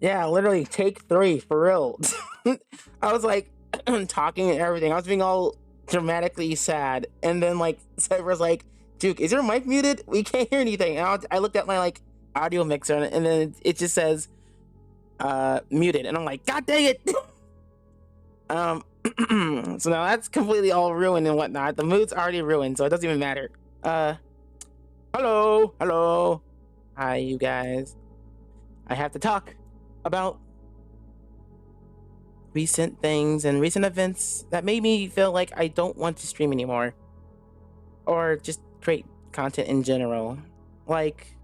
Yeah, literally take 3 for real. I was like talking and everything. I was being all dramatically sad, and then like Cypher's like, "Duke, is your mic muted? We can't hear anything." And I looked at my like audio mixer, and then it just says muted, and I'm like, "God dang it!" um, so now that's completely all ruined and whatnot. The mood's already ruined, so it doesn't even matter. Hello, hello, hi, you guys. I have to talk about recent things and recent events that made me feel like I don't want to stream anymore or just create content in general. Like,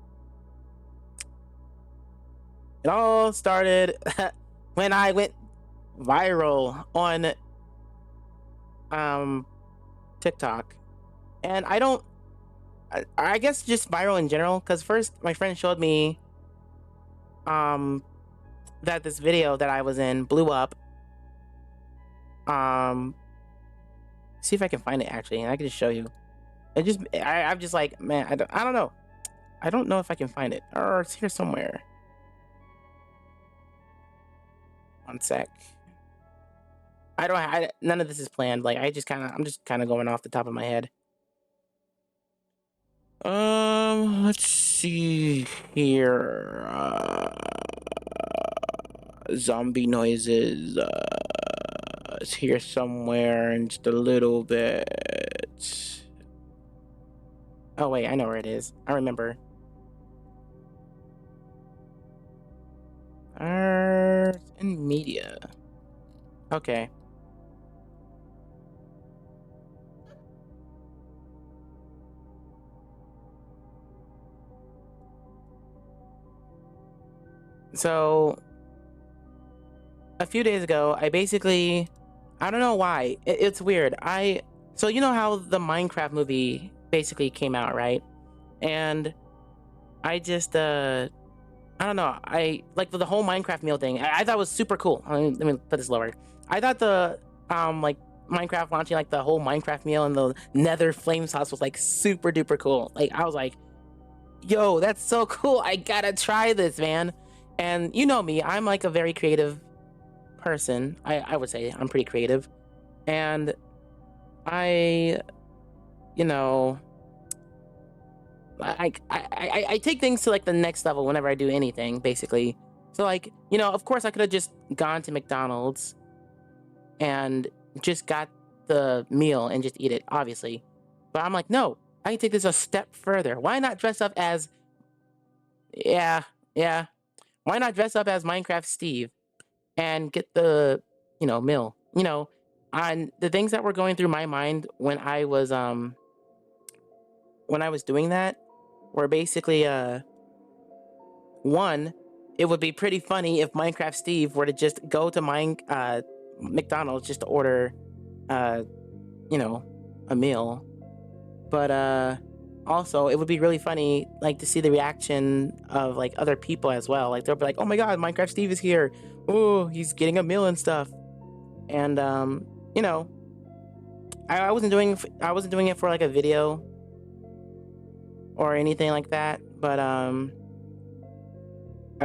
it all started when I went viral on TikTok. And I guess just viral in general, because first my friend showed me that this video that I was in blew up. See if I can find it actually, and I can just show you. I'm just like, man, I don't know. I don't know if I can find it, or it's here somewhere. One sec. None of this is planned. Like I'm just kind of going off the top of my head. Let's see here. Zombie noises. It's here somewhere in just a little bit. Oh wait, I know where it is. I remember. Art and media. Okay. So a few days ago, I don't know why. It's weird. So you know how the Minecraft movie basically came out, right? And I just I don't know. I like the whole Minecraft meal thing. I thought was super cool. Let me put this lower. I thought the like Minecraft launching like the whole Minecraft meal and the Nether flame sauce was like super duper cool. Like I was like, yo, that's so cool. I gotta try this, man. And you know me, I'm like a very creative person. I would say I'm pretty creative. And I, you know, I take things to like the next level whenever I do anything, basically. So like, you know, of course I could have just gone to McDonald's and just got the meal and just eat it, obviously. But I'm like, no, I can take this a step further. Why not dress up as yeah, yeah. Why not dress up as Minecraft Steve and get the, you know, meal? You know, on the things that were going through my mind when I was doing that were basically one, it would be pretty funny if Minecraft Steve were to just go to McDonald's just to order you know, a meal. But also it would be really funny like to see the reaction of like other people as well. Like they'll be like, "Oh my god, Minecraft Steve is here. Oh, he's getting a meal and stuff." And you know, I wasn't doing it for like a video or anything like that, but I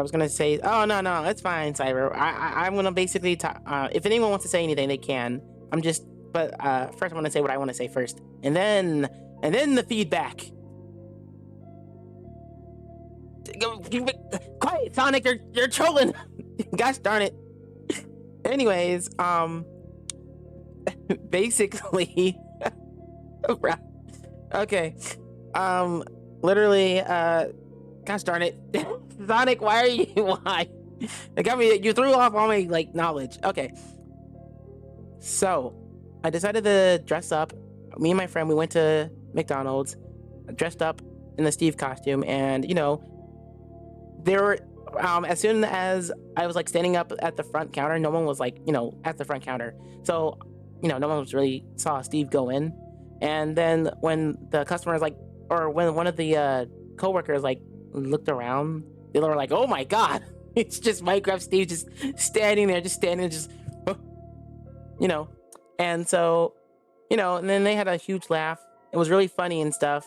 was gonna say, oh no, it's fine, Cyber. I'm gonna basically talk. If anyone wants to say anything, they can. But first I want to say what I want to say first, and then the feedback. Quiet, Sonic. You're trolling. Gosh darn it. Anyways, basically, okay, literally, gosh darn it, Sonic. Why are you? Why? It got me. You threw off all my like knowledge. Okay, so I decided to dress up. Me and my friend, we went to McDonald's, dressed up in the Steve costume, and you know, there were as soon as I was like standing up at the front counter, no one was like, you know, at the front counter. So, you know, no one was really saw Steve go in. And then when the customers like, or when one of the coworkers like looked around, they were like, "Oh my god, it's just Minecraft Steve just standing there, you know." And so, you know, and then they had a huge laugh. It was really funny and stuff.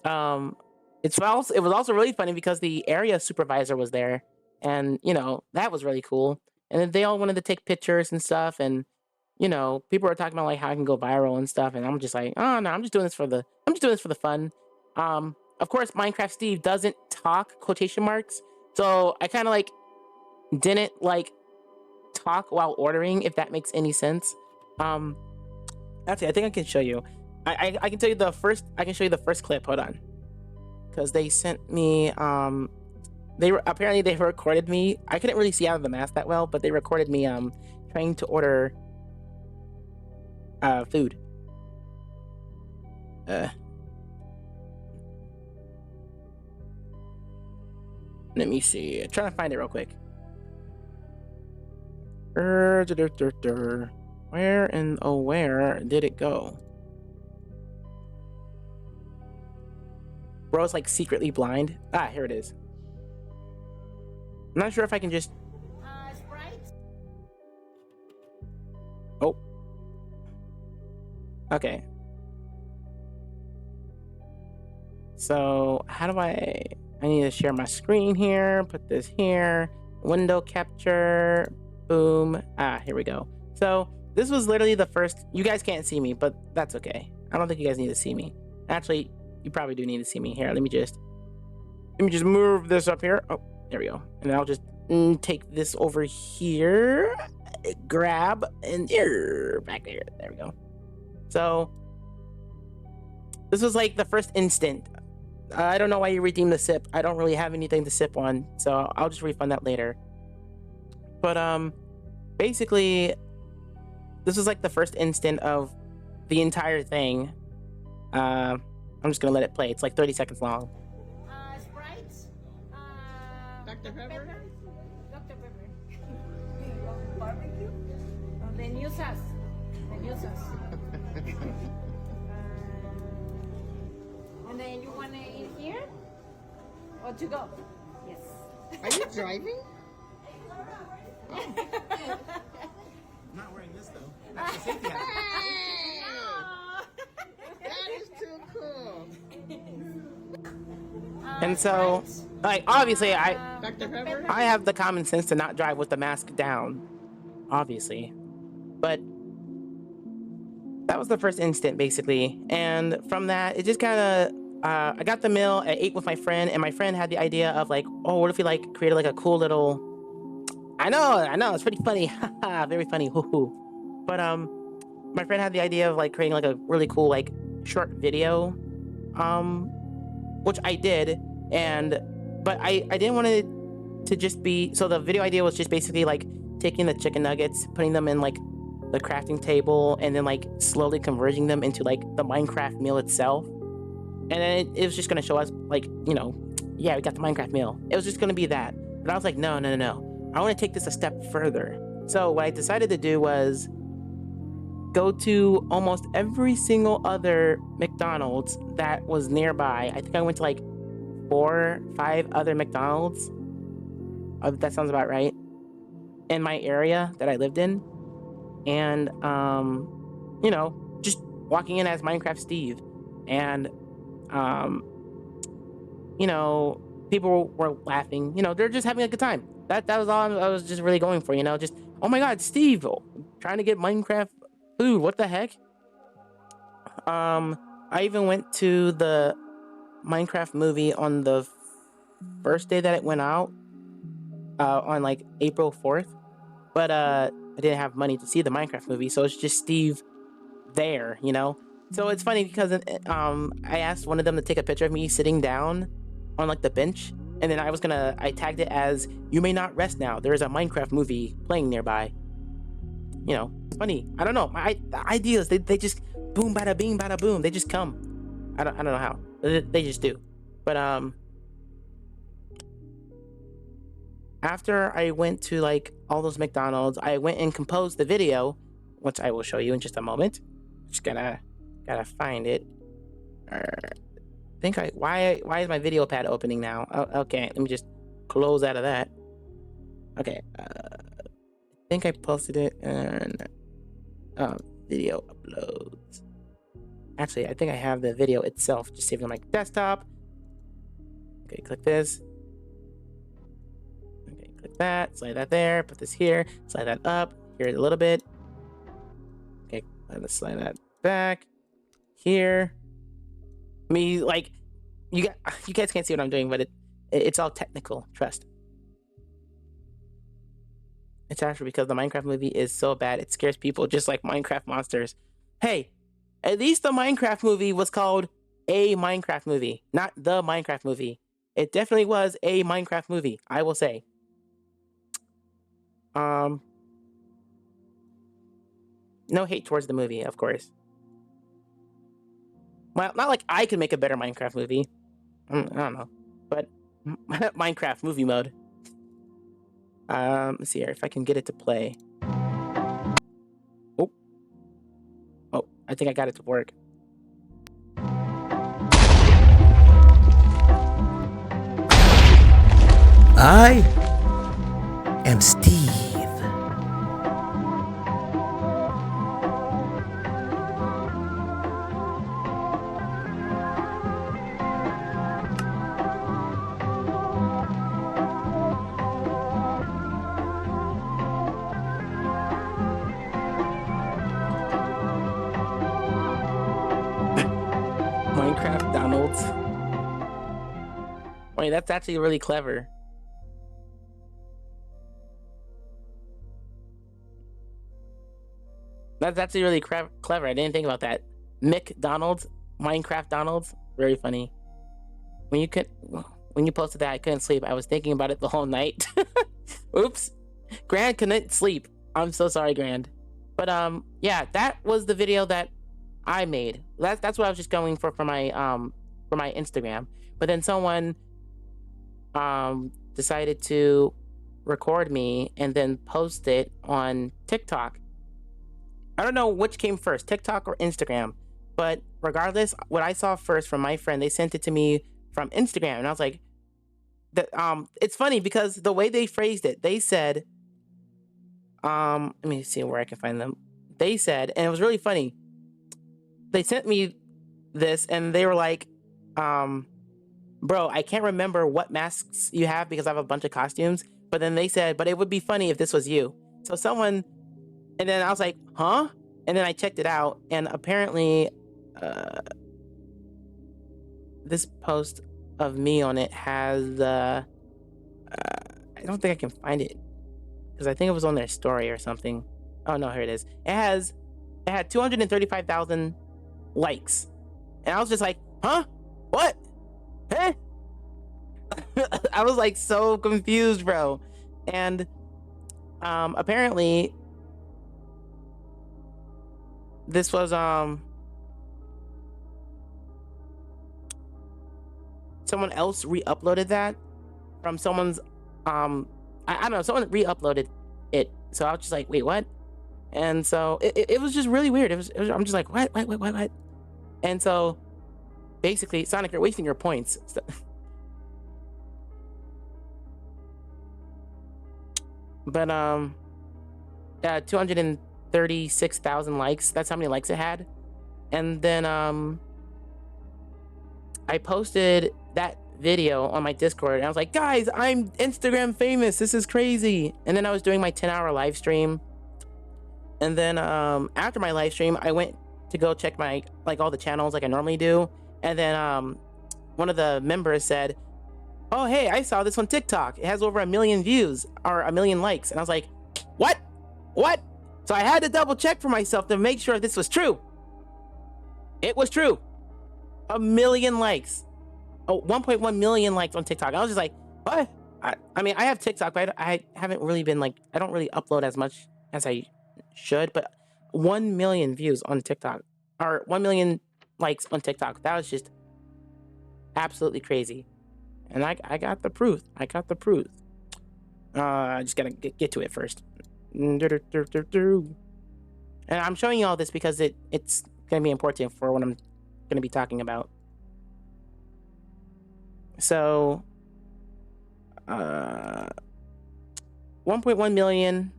It was also really funny because the area supervisor was there, and that was really cool. And then they all wanted to take pictures and stuff, and people were talking about like how I can go viral and stuff, and I'm just like, oh no, I'm just doing this for the fun. Of course, Minecraft Steve doesn't talk quotation marks, so I kind of like didn't like talk while ordering, if that makes any sense. Um, Actually, I think I can show you. I can tell you the first. I can show you the first clip. Hold on, because they sent me. They were apparently they recorded me. I couldn't really see out of the mask that well, but they recorded me trying to order food. Let me see. I'm trying to find it real quick. Where and where did it go? Bro's like secretly blind. Ah, here it is. I'm not sure if I can just. Sprite? Oh. Okay. So how do I need to share my screen here, put this here, window capture, boom. Ah, here we go. So this was literally the first. You guys can't see me, but that's okay. I don't think you guys need to see me. Actually, you probably do need to see me here. Let me just move this up here. Oh, there we go. And I'll just take this over here, grab, and back there. There we go. So this was like the first instant. I don't know why you redeemed the sip. I don't really have anything to sip on, so I'll just refund that later. But basically, this was like the first instant of the entire thing. I'm just gonna let it play. It's like 30 seconds long. Sprite? Dr. Pepper? Dr. Pepper. You want barbecue? Oh, the new sauce. The new sauce. And then you want to eat here? Or to go? Yes. Are you driving? I'm not wearing this though. That's the safety hat. Hey! That is too cool. And so, like, obviously, Dr. Pepper? I have the common sense to not drive with the mask down, obviously. But that was the first instant, basically. And from that, it just kind of, I got the meal, I ate with my friend, and my friend had the idea of like, oh, what if we like created like a cool little, I know, it's pretty funny, very funny, hoo-hoo. But my friend had the idea of like creating like a really cool like short video, which I did, but I didn't want it to just be, so the video idea was just basically like taking the chicken nuggets, putting them in like the crafting table, and then like slowly converging them into like the Minecraft meal itself. And then it was just gonna show us like, yeah, we got the Minecraft meal. It was just gonna be that. But I was like, no. I want to take this a step further. So what I decided to do was go to almost every single other McDonald's that was nearby. I think I went to like 4, 5 other McDonald's. That sounds about right. In my area that I lived in. And, just walking in as Minecraft Steve. And, people were laughing. They're just having a good time. That was all I was just really going for, just, oh my god, Steve, trying to get Minecraft food, what the heck? I even went to the Minecraft movie on the first day that it went out, on like April 4th, but I didn't have money to see the Minecraft movie, so it's just Steve there, So it's funny because I asked one of them to take a picture of me sitting down on like the bench, and then I tagged it as, "You may not rest now. There is a Minecraft movie playing nearby." It's funny. I don't know. The ideas, they just boom, bada bing, bada boom. They just come. I don't know how. They just do. But after I went to like all those McDonald's, I went and composed the video, which I will show you in just a moment. Just gotta find it. Why is my video pad opening now? Oh, okay, let me just close out of that. Okay, I think I posted it in video uploads. Actually, I think I have the video itself just saved on my desktop. Okay, click this. Okay, that, slide that there, put this here, slide that up, here a little bit. Okay, let's slide that back, here. Me, like, you guys can't see what I'm doing, but it's all technical, trust. It's actually because the Minecraft movie is so bad, it scares people just like Minecraft monsters. Hey, at least the Minecraft movie was called a Minecraft movie, not the Minecraft movie. It definitely was a Minecraft movie, I will say. No hate towards the movie, of course. Well, not like I could make a better Minecraft movie. I don't know, but Minecraft movie mode. Let's see here if I can get it to play. Oh, I think I got it to work. I am Steve. Minecraft Donald's. Wait, that's actually really clever. That's actually really clever. I didn't think about that. McDonald's, Minecraft Donald's, very funny. When you posted that, I couldn't sleep. I was thinking about it the whole night. Oops, Grand couldn't sleep. I'm so sorry, Grand. But yeah, that was the video that I made. That's what I was just going for my Instagram. But then someone decided to record me and then post it on TikTok. I don't know which came first, TikTok or Instagram, but regardless, what I saw first from my friend, they sent it to me from Instagram, and I was like, it's funny because the way they phrased it, they said, let me see where I can find them. They said, and it was really funny. They sent me this, and they were like, bro, I can't remember what masks you have because I have a bunch of costumes, but then they said, but it would be funny if this was you. So someone. And then I was like, huh? And then I checked it out, and apparently this post of me on it has, I don't think I can find it, because I think it was on their story or something. Oh no, here it is. It had 235,000 likes. And I was just like, huh? What? Huh? I was like so confused, bro. And apparently this was someone else re-uploaded that from someone's I don't know, someone re-uploaded it. So I was just like, wait, what? And so it was just really weird. It was I'm just like, what? And so basically, Sonic, you're wasting your points. But 236,000 likes. That's how many likes it had. And then I posted that video on my Discord, and I was like, guys, I'm Instagram famous. This is crazy. And then I was doing my 10-hour live stream. And then after my live stream, I went to go check my all the channels like I normally do. And then one of the members said, oh, hey, I saw this on TikTok. It has over 1 million views or 1 million likes. And I was like, what? So I had to double check for myself to make sure this was true. It was true. 1 million likes. Oh, 1.1 million likes on TikTok. I was just like, what? I mean, I have TikTok, but I haven't really been I don't really upload as much as I should, but 1 million views on TikTok, or 1 million likes on TikTok. That was just absolutely crazy. And I got the proof. I just gotta get to it first. And I'm showing you all this because it's gonna be important for what I'm gonna be talking about. So 1.1 million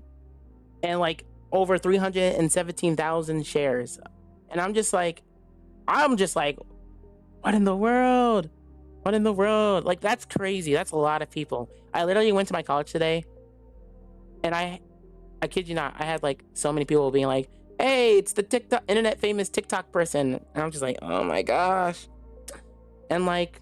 and over 317,000 shares. And I'm just like, what in the world? That's crazy. That's a lot of people. I literally went to my college today, And I kid you not, I had like so many people being like, "Hey, it's the TikTok internet famous TikTok person," and I'm just like, "Oh my gosh!" And like,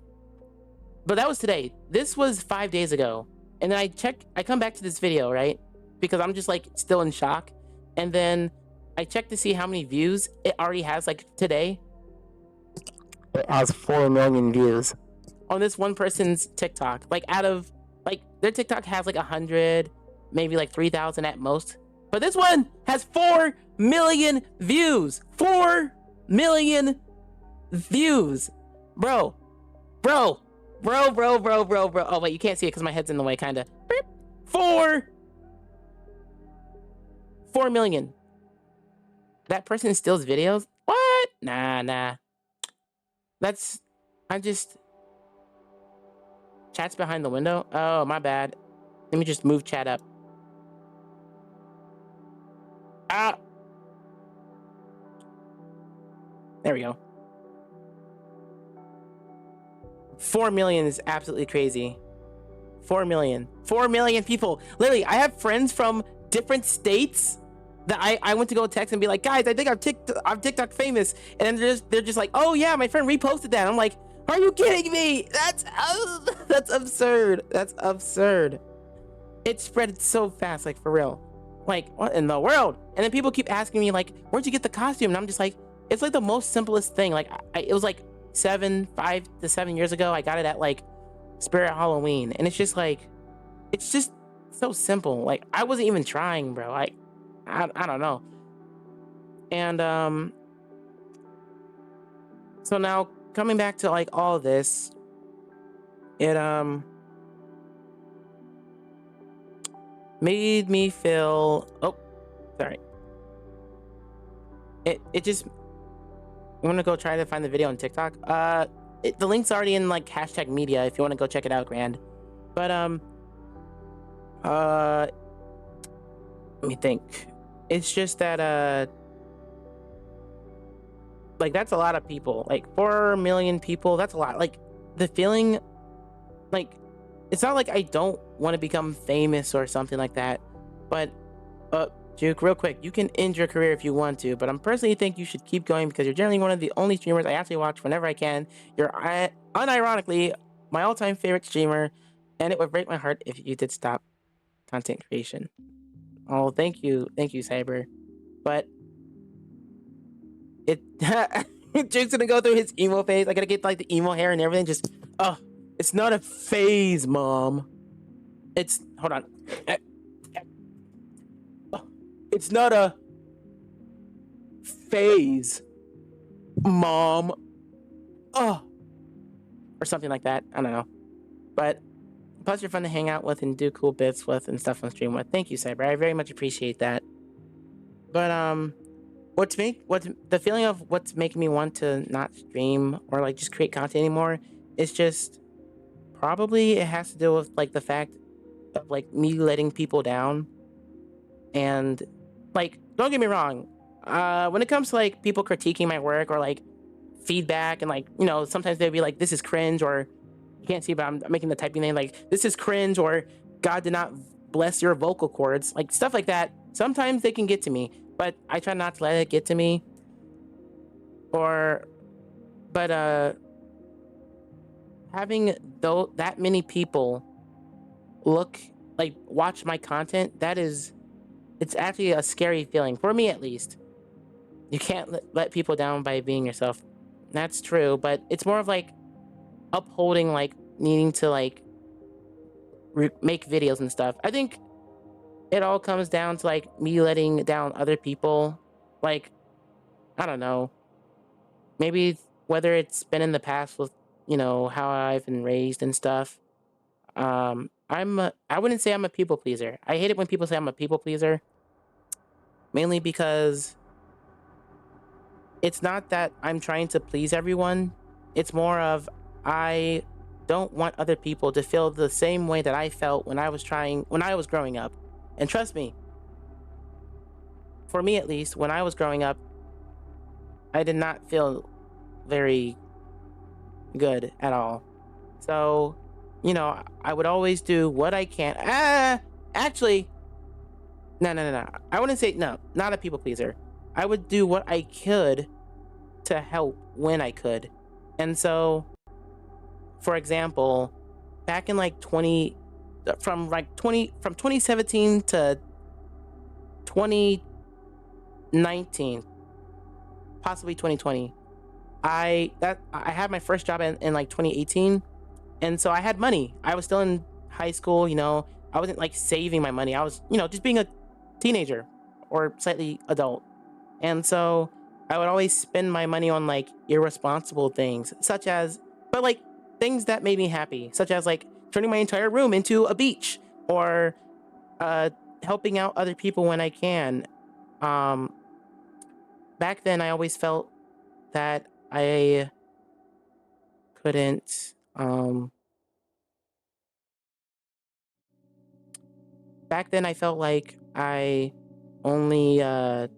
but that was today. This was 5 days ago, and then I come back to this video, right? Because I'm just like still in shock, and then I check to see how many views it already has. Like today, it has 4 million views on this one person's TikTok. Like out of like their TikTok has like 100, maybe like 3,000 at most. But this one has 4 million views. 4 million views. Bro. Oh wait, you can't see it because my head's in the way, kind of. 4 million. That person steals videos? What? Nah. Chat's behind the window? Oh, my bad. Let me just move chat up. Ah! There we go. 4 million is absolutely crazy. 4 million. 4 million people. Literally, I have friends from different states that I went to go text and be like, "Guys, I think I'm TikTok famous." And they're just like, "Oh yeah, my friend reposted that." I'm like, "Are you kidding me? That's absurd. That's absurd." It spread so fast, like for real. Like, what in the world? And then people keep asking me like, "Where'd you get the costume?" And I'm just like, it's like the most simplest thing. Like it was like 5 to 7 years ago. I got it at like Spirit Halloween, and it's just so simple. Like I wasn't even trying, bro. I don't know. And so now coming back to like all this, it made me feel, oh sorry, it just, I'm gonna go try to find the video on TikTok. The link's already in like hashtag media if you want to go check it out, Grand. But let me think. It's just that like that's a lot of people. Like 4 million people, that's a lot. Like the feeling, like it's not like I don't want to become famous or something like that, but Juke, real quick, you can end your career if you want to, but I'm personally think you should keep going because you're generally one of the only streamers I actually watch whenever I can. You're unironically my all-time favorite streamer, and it would break my heart if you did stop content creation. Oh, thank you, Cyber. But it Juke's gonna go through his emo phase. I gotta get like the emo hair and everything. Just it's not a phase, Mom. It's hold on. It's not a phase, Mom. Or something like that. I don't know. But plus you're fun to hang out with and do cool bits with and stuff on stream with. Thank you, Cyber. I very much appreciate that. But what's the feeling of what's making me want to not stream or like just create content anymore is just probably it has to do with like the fact of like me letting people down. And like, don't get me wrong, when it comes to like people critiquing my work or like feedback and like, you know, sometimes they'll be like, "This is cringe," or you can't see, but I'm making the typing name, like, "This is cringe," or "God did not bless your vocal cords," like stuff like that. Sometimes they can get to me, but I try not to let it get to me. But having that many people watch my content, it's actually a scary feeling for me, at least. You can't let people down by being yourself. That's true, but it's more of like upholding, like needing to like make videos and stuff. I think it all comes down to like me letting down other people. Like, I don't know, maybe whether it's been in the past with, you know, how I've been raised and stuff. I wouldn't say I'm a people pleaser. I hate it when people say I'm a people pleaser. Mainly because it's not that I'm trying to please everyone. It's more of I don't want other people to feel the same way that I felt when I was growing up. And trust me, for me at least, when I was growing up, I did not feel very good at all. So, you know, I would always do what I can. Actually, No. I wouldn't say no, not a people pleaser. I would do what I could to help when I could. And so, for example, back in like 2017 to 2019, possibly 2020, I had my first job in like 2018, and so I had money. I was still in high school, you know. I wasn't like saving my money. I was, you know, just being a teenager or slightly adult. And so I would always spend my money on like irresponsible things, such as, but like things that made me happy, such as like turning my entire room into a beach, or helping out other people when I can. Um, Back then, I always felt that I couldn't. Back then, I felt like I only it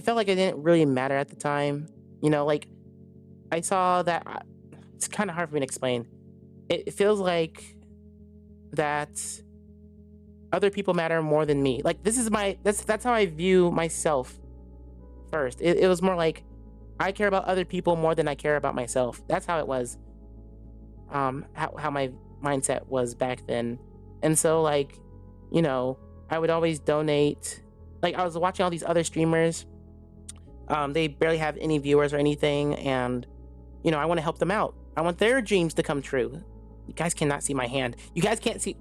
felt like it didn't really matter at the time. You know, like I saw that it's kind of hard for me to explain. It feels like that other people matter more than me. Like this is that's how I view myself first. It was more like I care about other people more than I care about myself. That's how it was. How my mindset was back then. And so like, you know, I would always donate. Like I was watching all these other streamers. They barely have any viewers or anything, and you know, I want to help them out. I want their dreams to come true. You guys cannot see my hand. You guys can't see.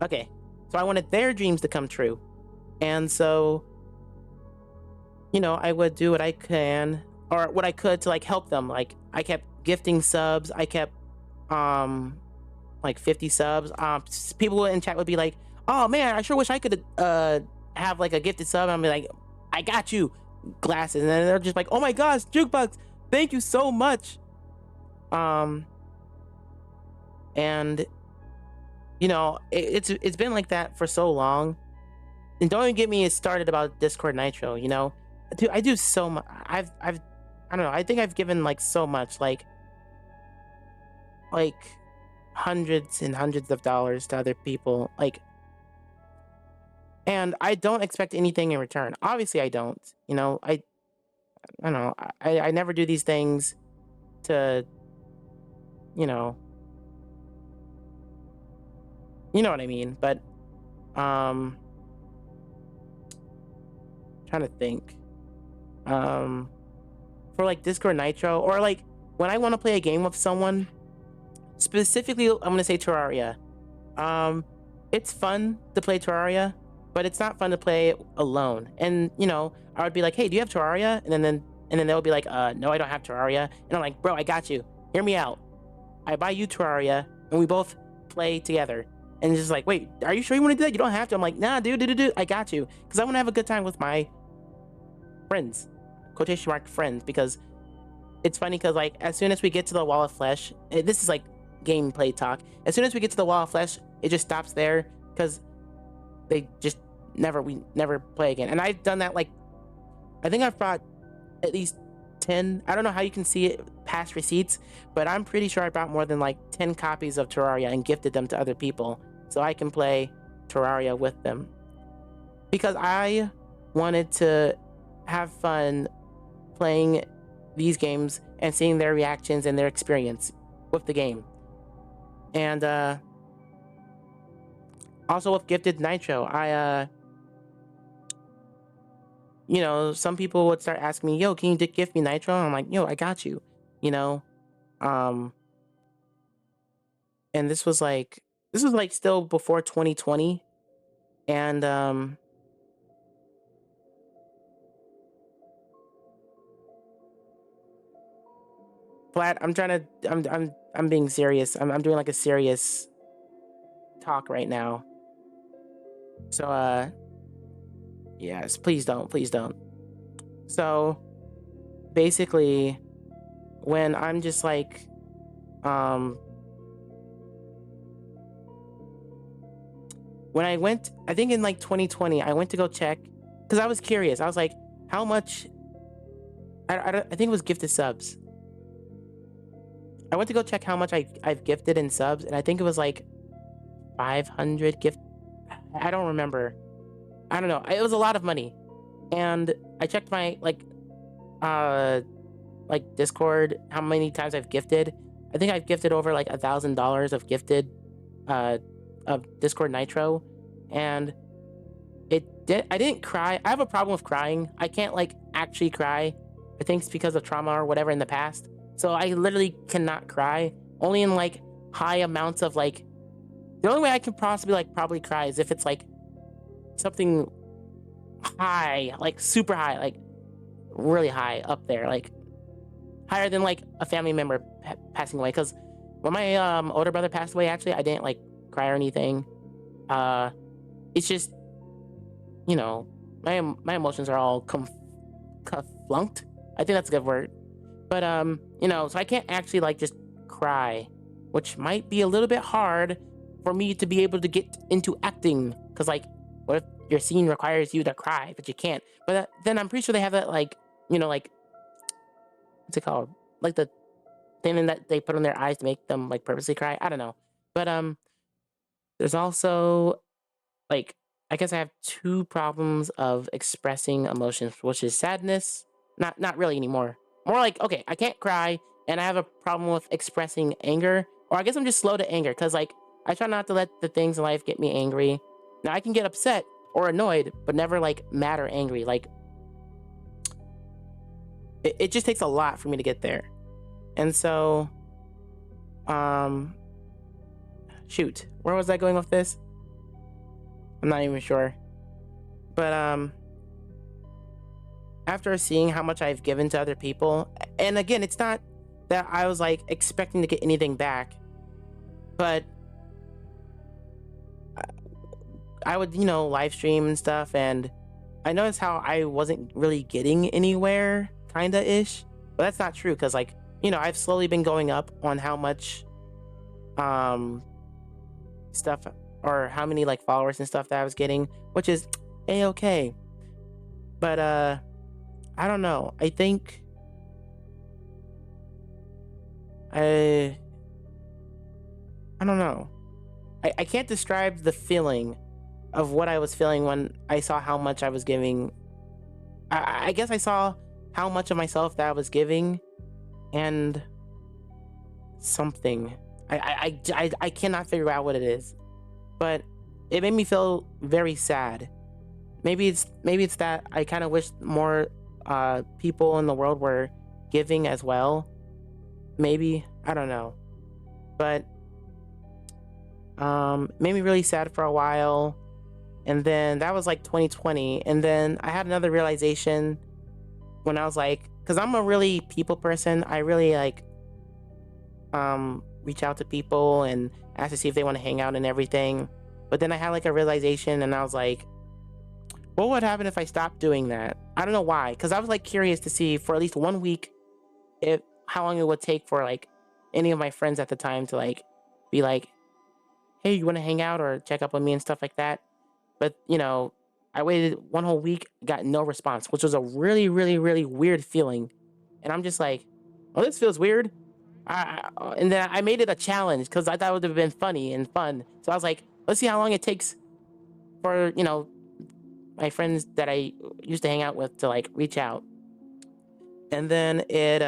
Okay. So I wanted their dreams to come true. And so, you know, I would do what I can or what I could to like help them. Like I kept gifting subs. I kept like 50 subs. People in chat would be like, "Oh man, I sure wish I could have like a gifted sub." And I'm like, "I got you." Glasses. And then they're just like, "Oh my gosh, Jukebox, thank you so much." And you know, it's been like that for so long. And don't even get me started about Discord Nitro, you know? Dude, I do so much. I don't know, I think I've given like so much, like hundreds and hundreds of dollars to other people, like, and I don't expect anything in return. Obviously I don't, you know. I don't know, I never do these things to, you know what I mean. But trying to think, for like Discord Nitro, or like when I want to play a game with someone, specifically I'm gonna say Terraria. It's fun to play Terraria, but it's not fun to play it alone. And you know, I would be like, "Hey, do you have Terraria?" And then they'll be like, "No, I don't have Terraria." And I'm like, "Bro, I got you. Hear me out. I buy you Terraria, and we both play together." And it's just like, "Wait, are you sure you want to do that? You don't have to." I'm like, "Nah, dude, I got you." Because I want to have a good time with my friends, quotation mark friends, because it's funny because like as soon as we get to the wall of flesh, this is like gameplay talk. As soon as we get to the wall of flesh, it just stops there because we never play again. And I've done that, like, I think I've brought at least 10, I don't know how you can see it past receipts, but I'm pretty sure I brought more than like 10 copies of Terraria and gifted them to other people so I can play Terraria with them, because I wanted to have fun playing these games and seeing their reactions and their experience with the game. And also with Gifted Nitro, I you know, some people would start asking me, "Yo, can you gift me Nitro?" And I'm like, "Yo, I got you," you know. And this was like still before 2020. And Flat, I'm being serious. I'm doing like a serious talk right now. So yes, please don't. So basically, when I'm just like when I went, I think in like 2020, I went to go check because I was curious. I was like, how much? I think it was gifted subs. I went to go check how much I've gifted in subs, and I think it was like 500 I don't remember. I don't know. It was a lot of money, and I checked my Discord, how many times I've gifted. I think I've gifted over like $1,000 of gifted of Discord Nitro, and I didn't cry. I have a problem with crying. I can't like actually cry. I think it's because of trauma or whatever in the past. So I literally cannot cry. Only in like high amounts of like, the only way I can possibly like probably cry is if it's like something high, like super high, like really high up there, like higher than like a family member passing away. Because when my older brother passed away, actually, I didn't like cry or anything. It's just, you know, my emotions are all flunked. I think that's a good word. But you know, so I can't actually like just cry, which might be a little bit hard for me to be able to get into acting. Because like, what if your scene requires you to cry, but you can't? But then I'm pretty sure they have that like, you know, like, what's it called? Like the thing that they put on their eyes to make them like purposely cry. I don't know. But there's also like, I guess I have two problems of expressing emotions, which is sadness. Not really anymore. More like, okay, I can't cry, and I have a problem with expressing anger. Or I guess I'm just slow to anger, because like I try not to let the things in life get me angry. Now I can get upset or annoyed, but never like mad or angry. Like it just takes a lot for me to get there. And so shoot, where was I going with this? I'm not even sure. But after seeing how much I've given to other people, and again, it's not that I was like expecting to get anything back, but I would, you know, live stream and stuff, and I noticed how I wasn't really getting anywhere, kinda ish. But that's not true, because like, you know, I've slowly been going up on how much stuff, or how many like followers and stuff that I was getting, which is a-okay. But I don't know. I think I don't know. I can't describe the feeling of what I was feeling when I saw how much I was giving. I guess I saw how much of myself that I was giving, and something. I cannot figure out what it is, but it made me feel very sad. Maybe it's that I kind of wish more people in the world were giving as well. Maybe, I don't know, but made me really sad for a while. And then that was like 2020, and then I had another realization when I was like, because I'm a really people person. I really like reach out to people and ask to see if they want to hang out and everything. But then I had like a realization, and I was like, what would happen if I stopped doing that? I don't know why, because I was like curious to see for at least 1 week how long it would take for like any of my friends at the time to like be like, hey, you want to hang out or check up on me and stuff like that. But you know, I waited 1 whole week, got no response, which was a really, really, really weird feeling. And I'm just like, oh, this feels weird. And then I made it a challenge because I thought it would have been funny and fun. So I was like, let's see how long it takes for, you know, my friends that I used to hang out with to like reach out. And then it,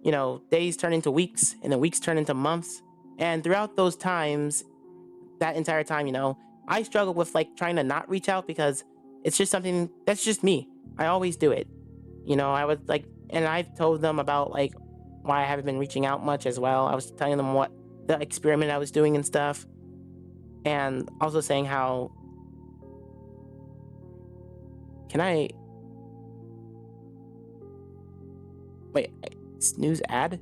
you know, days turn into weeks, and then weeks turn into months. And throughout those times, that entire time, you know, I struggled with like trying to not reach out, because it's just something that's just me. I always do it. You know, I would like, and I've told them about like why I haven't been reaching out much as well. I was telling them what the experiment I was doing and stuff. And also saying how, can I, wait, snooze ad?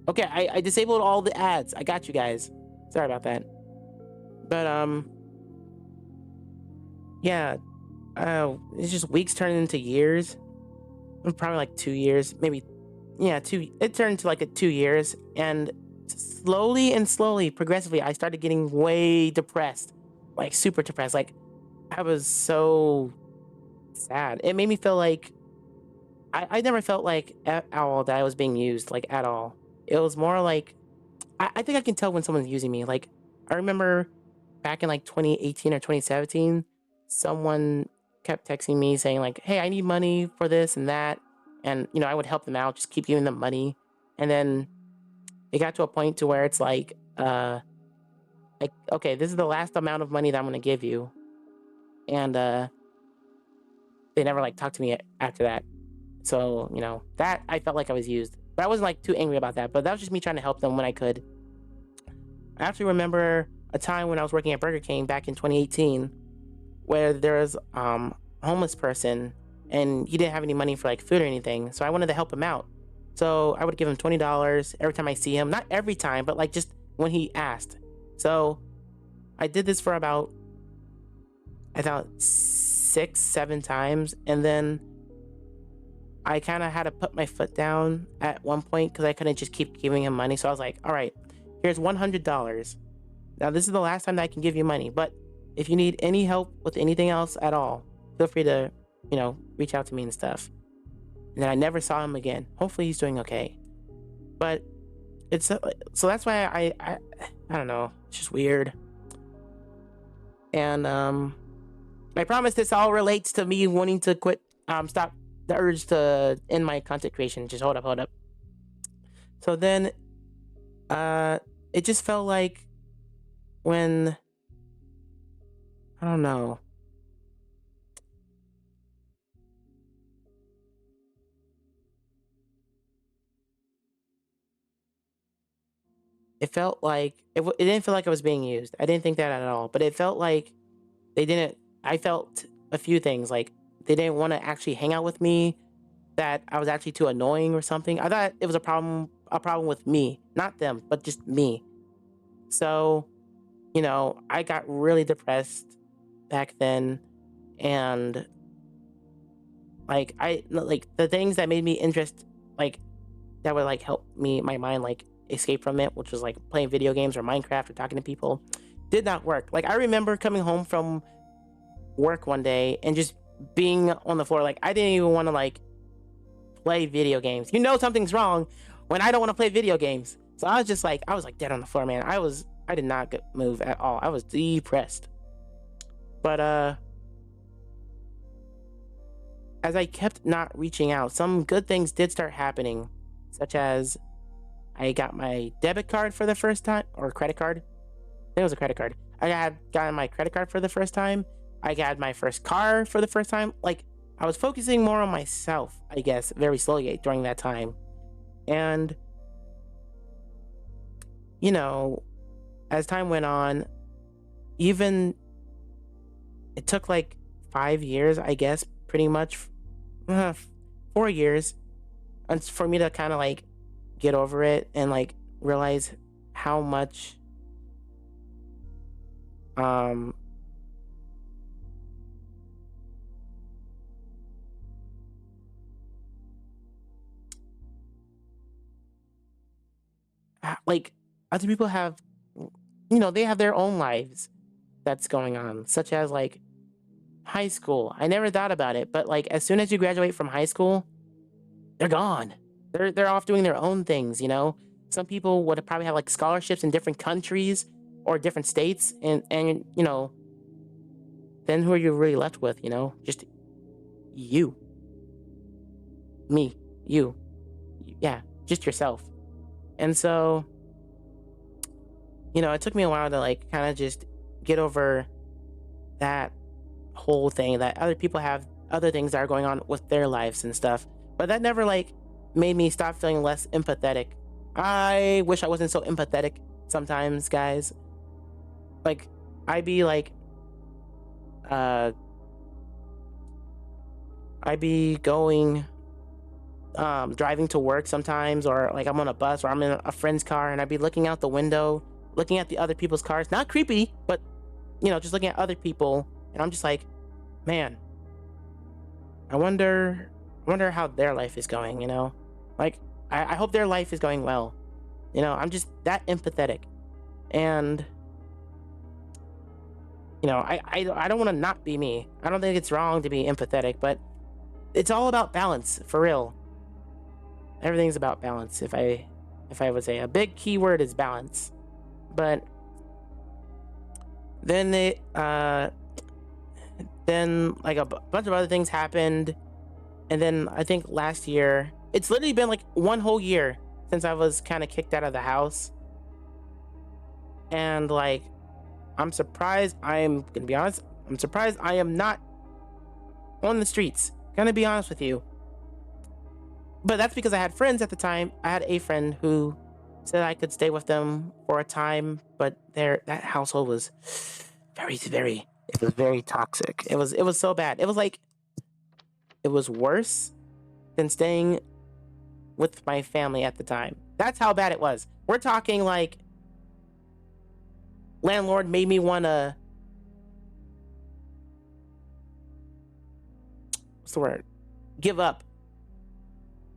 Okay, I disabled all the ads. I got you guys. Sorry about that. But yeah, it's just weeks turning into years. Probably like 2 years, maybe. Yeah, it turned into like 2 years, and slowly, progressively, I started getting way depressed, like super depressed. Like I was so sad. It made me feel like I never felt like at all that I was being used, like at all. It was more like I think I can tell when someone's using me. Like I remember back in like 2018 or 2017, someone kept texting me saying like, "Hey, I need money for this and that," and I would help them out, just keep giving them money, and then it got to a point to where it's like, okay, this is the last amount of money that I'm gonna give you, and they never like talked to me after that. So that I felt like I was used, but I wasn't like too angry about that. But that was just me trying to help them when I could. I actually remember a time when I was working at Burger King back in 2018, where there was a homeless person and he didn't have any money for like food or anything, so I wanted to help him out. So I would give him $20 every time I see him, not every time, but like just when he asked. So I did this for about, I thought 6-7 times, and then I kind of had to put my foot down at one point because I couldn't just keep giving him money. So I was like, all right, here's $100. Now this is the last time that I can give you money, but if you need any help with anything else at all, feel free to, reach out to me and stuff. And then I never saw him again. Hopefully he's doing okay. But it's so that's why I don't know. It's just weird. And I promise this all relates to me wanting to quit. Stop the urge to end my content creation. Just hold up. So then, it just felt like when I don't know. It felt like it didn't feel like I was being used. I didn't think that at all. But it felt like they didn't. I felt a few things like they didn't want to actually hang out with me. That I was actually too annoying or something. I thought it was a problem with me, not them, but just me. So, I got really depressed back then, and like the things that made me that would like help me my mind like escape from it, which was like playing video games or Minecraft or talking to people, did not work. Like I remember coming home from work one day and just being on the floor, like I didn't even want to like play video games. Something's wrong when I don't want to play video games. So I was dead on the floor, man. I did not move at all. I was depressed. But as I kept not reaching out, some good things did start happening, such as I got my debit card for the first time, or credit card. I think it was a credit card. I had gotten my credit card for the first time. I got my first car for the first time. Like, I was focusing more on myself, I guess, very slowly during that time. And, as time went on, even it took like 5 years, I guess, pretty much, 4 years, and for me to kind of like get over it and like realize how much like other people have, they have their own lives that's going on, such as like high school. I never thought about it, but like as soon as you graduate from high school, they're gone. They're off doing their own things, Some people would probably have like scholarships in different countries or different states, and then who are you really left with, Just you. Me. You. Yeah, just yourself. And so, it took me a while to like kind of just get over that whole thing, that other people have other things that are going on with their lives and stuff. But that never like made me stop feeling less empathetic. I wish I wasn't so empathetic sometimes, guys. Like, I'd be like, I'd be going, driving to work sometimes, or like I'm on a bus or I'm in a friend's car, and I'd be looking out the window, looking at the other people's cars. Not creepy, but, just looking at other people. And I'm just like, man, I wonder how their life is going, Like, I hope their life is going well. I'm just that empathetic. And, I don't want to not be me. I don't think it's wrong to be empathetic, but it's all about balance, for real. Everything's about balance, if I would say. A big key word is balance. But then then like a bunch of other things happened, and then I think last year, it's literally been like one whole year since I was kind of kicked out of the house, and like I'm surprised. I'm gonna be honest. I'm surprised I am not on the streets. Gonna be honest with you. But that's because I had friends at the time. I had a friend who said I could stay with them for a time, but that household was very it was very toxic. It was so bad. It was like it was worse than staying with my family at the time. That's how bad it was. We're talking like landlord made me wanna what's the word? Give up.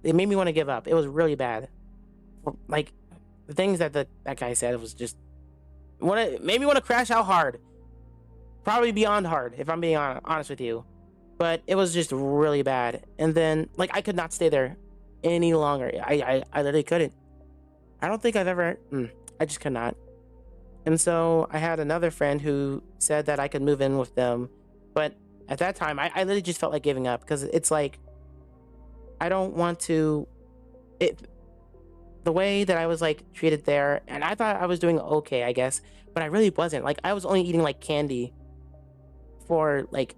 It made me want to give up. It was really bad. Like the things that that guy said, it was just made me want to crash out hard. Probably beyond hard, if I'm being honest with you. But it was just really bad. And then like I could not stay there any longer. I literally couldn't. I don't think I've ever. I just could not. And so I had another friend who said that I could move in with them, but at that time I literally just felt like giving up because it's like I don't want to. The way that I was like treated there, and I thought I was doing okay, I guess, but I really wasn't. Like I was only eating like candy for like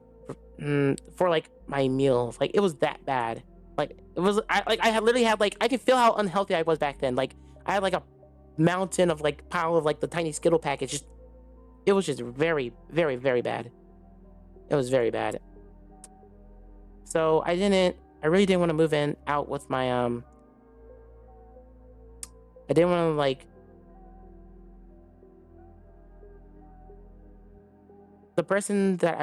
my meals. Like it was that bad. Like it was. I had literally had like I could feel how unhealthy I was back then. Like I had like a mountain of like pile of like the tiny Skittle packets. Just it was just very bad. It was very bad. So I really didn't want to move in out with my I didn't want to like the person that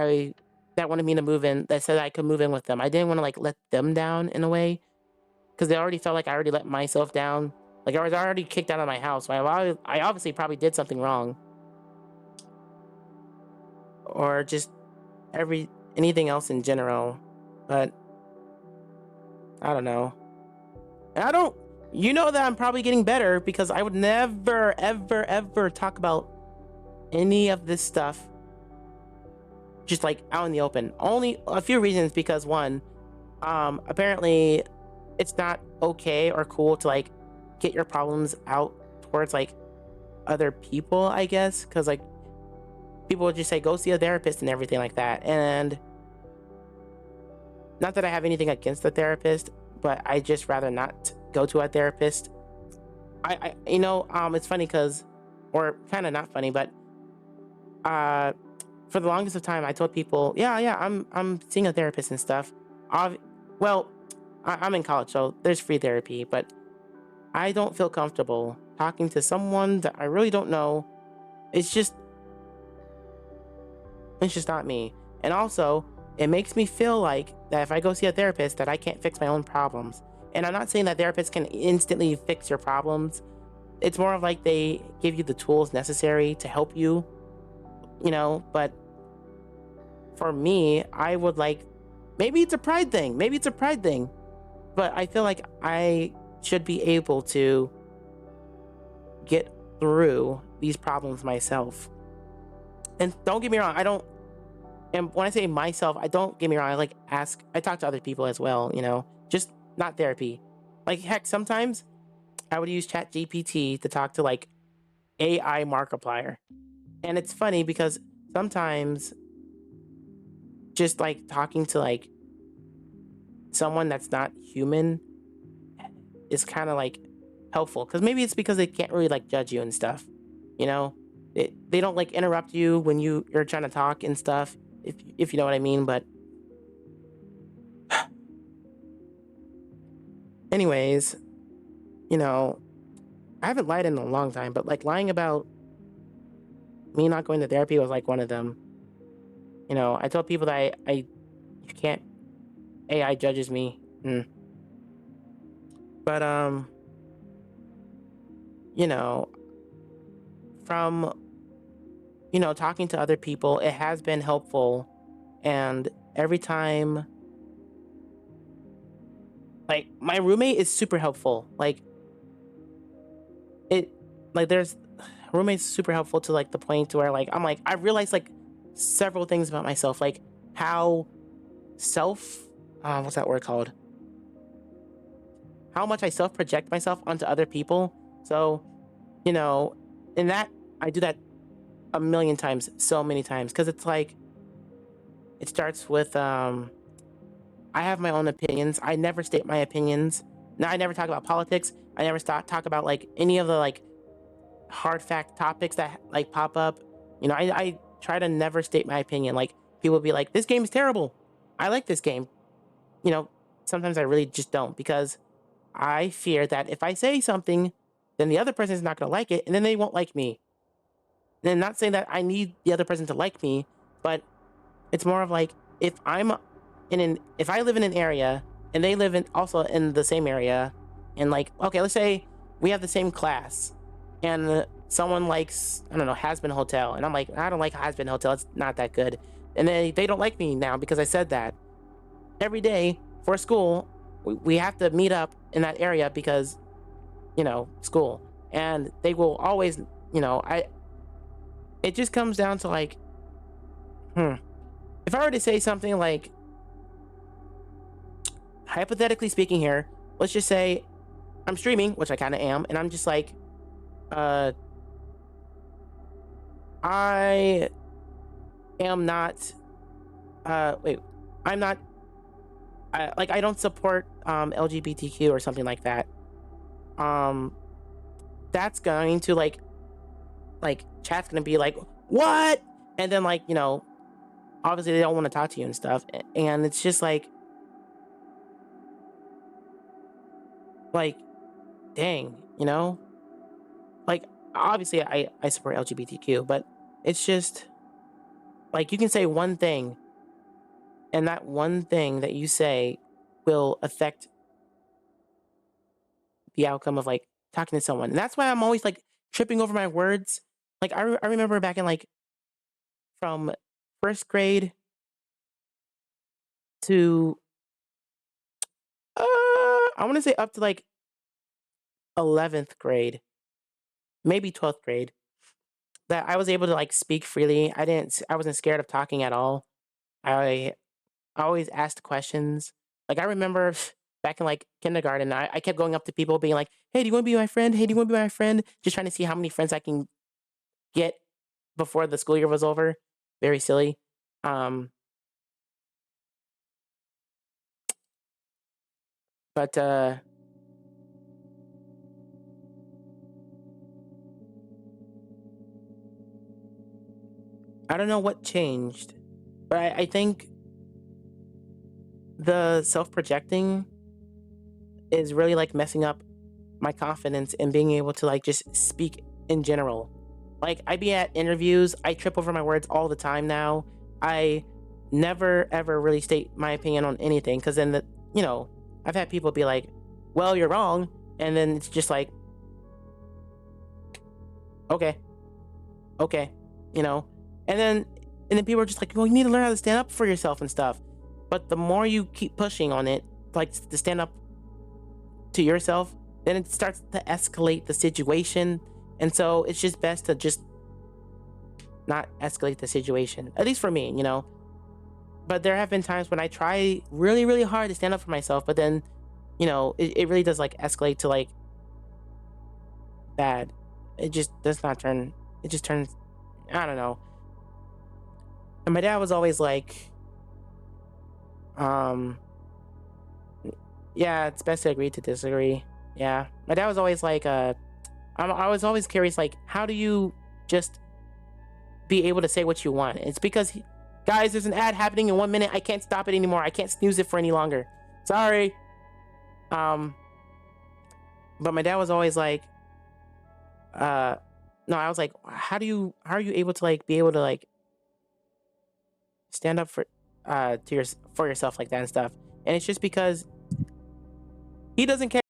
wanted me to move in, that said I could move in with them. I didn't want to like let them down in a way because they already felt like I already let myself down. Like I was already kicked out of my house. So I obviously probably did something wrong, or just anything else in general. But I don't know. And you know that I'm probably getting better because I would never, ever talk about any of this stuff just like out in the open. Only a few reasons, because one, apparently it's not okay or cool to like get your problems out towards like other people, I guess, because like people would just say go see a therapist and everything like that. And not that I have anything against the therapist, but I just rather not go to a therapist. It's funny or kind of not funny, but for the longest of time I told people, I'm seeing a therapist and stuff. I'm in college, so there's free therapy, but I don't feel comfortable talking to someone that I really don't know. It's just not me. And also, it makes me feel like that if I go see a therapist that I can't fix my own problems. And I'm not saying that therapists can instantly fix your problems. It's more of like they give you the tools necessary to help you, but for me, I would like, maybe it's a pride thing, but I feel like I should be able to get through these problems myself. And don't get me wrong, and when I say myself, don't get me wrong, I talk to other people as well, just not therapy. Like heck, sometimes I would use ChatGPT to talk to like AI Markiplier. And it's funny because sometimes just like talking to like someone that's not human is kind of like helpful, because maybe it's because they can't really like judge you and stuff, they don't like interrupt you when you're trying to talk and stuff, if you know what I mean. But anyways, I haven't lied in a long time, but like lying about me not going to therapy was like one of them. I told people that you can't, AI judges me. But from talking to other people, it has been helpful. And every time, like, my roommate is super helpful. Like there's, roommate's super helpful to like the point to where like I'm like I realized like several things about myself, like how self what's that word called? How much I self project myself onto other people. So, you know, in that I do that a million times, so many times, because it's like it starts with I have my own opinions. I never state my opinions. Now I never talk about politics. I never talk about like any of the like hard fact topics that like pop up. You know, I try to never state my opinion. Like people be like, "This game is terrible." I like this game. You know, sometimes I really just don't because I fear that if I say something, then the other person is not going to like it, and then they won't like me. And not saying that I need the other person to like me, but it's more of like if I live in an area and they live in also in the same area, and like okay, let's say we have the same class, and someone likes I don't know Has-Been Hotel, and I'm like I don't like Has-Been Hotel, it's not that good, and they don't like me now because I said that. Every day for school, we have to meet up in that area because school, and they will always I it just comes down to like if I were to say something like hypothetically speaking here, let's just say I'm streaming, which I kind of am, and I'm just like, uh, I am not, wait, I'm not, like, I don't support, LGBTQ or something like that. Um, that's going to chat's gonna be like, what? And then obviously they don't want to talk to you and stuff. And it's just like, dang, like obviously I support LGBTQ, but it's just like you can say one thing, and that one thing that you say will affect the outcome of like talking to someone. And that's why I'm always like tripping over my words. Like I remember back in like from first grade to I want to say up to like 11th grade, maybe 12th grade, that I was able to like speak freely. I wasn't scared of talking at all. I always asked questions. Like I remember back in like kindergarten, I kept going up to people being like, "Hey, do you want to be my friend? Hey, do you want to be my friend?" Just trying to see how many friends I can get before the school year was over. Very silly. Um, but I don't know what changed, but I think the self projecting is really like messing up my confidence in being able to like just speak in general. Like I be at interviews, I trip over my words all the time now. I never ever really state my opinion on anything because then I've had people be like, "Well, you're wrong," and then it's just like, "Okay, okay," you know, and then people are just like, "Well, you need to learn how to stand up for yourself and stuff." But the more you keep pushing on it, like to stand up to yourself, then it starts to escalate the situation. And so it's just best to just not escalate the situation, at least for me. But there have been times when I try really, really hard to stand up for myself, but then, it really does like escalate to like bad. It just does not turn, it just turns, I don't know. And my dad was always like, um, yeah, it's best to agree to disagree. Yeah. My dad was always like, I was always curious, like, how do you just be able to say what you want? It's because, guys, there's an ad happening in 1 minute. I can't stop it anymore. I can't snooze it for any longer. Sorry. But my dad was always like, no, I was like, how are you able to like be able to like stand up for yourself like that and stuff? And it's just because he doesn't care.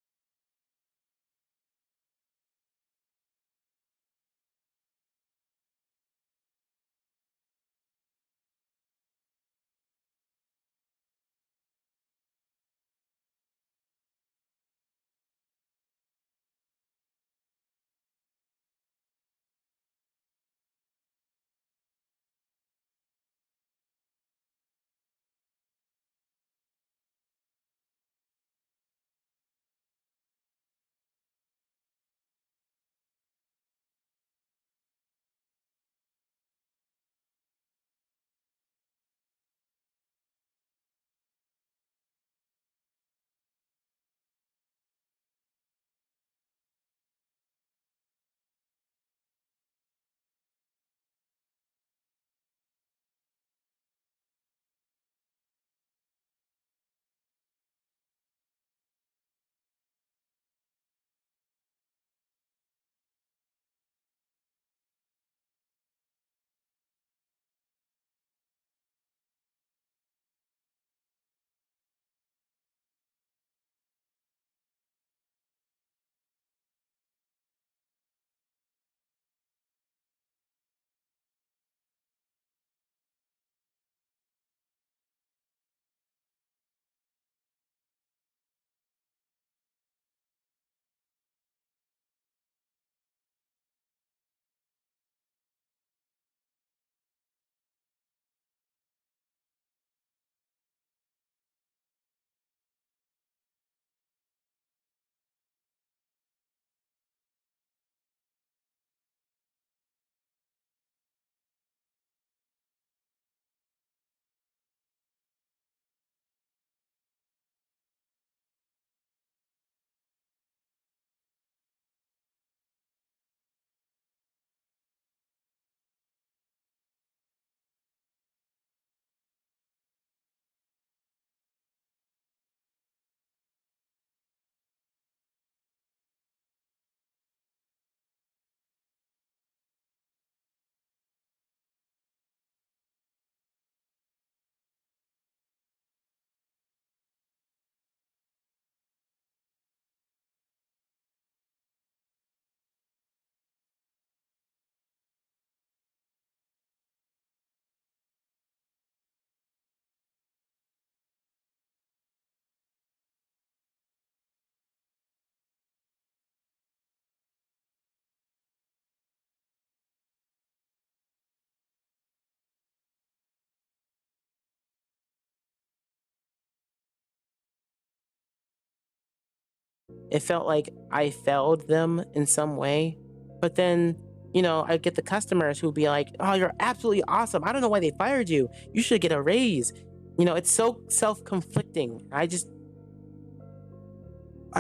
it felt like I failed them in some way. But then, I get the customers who'd be like, "Oh, you're absolutely awesome. I don't know why they fired you. You should get a raise." It's so self-conflicting. I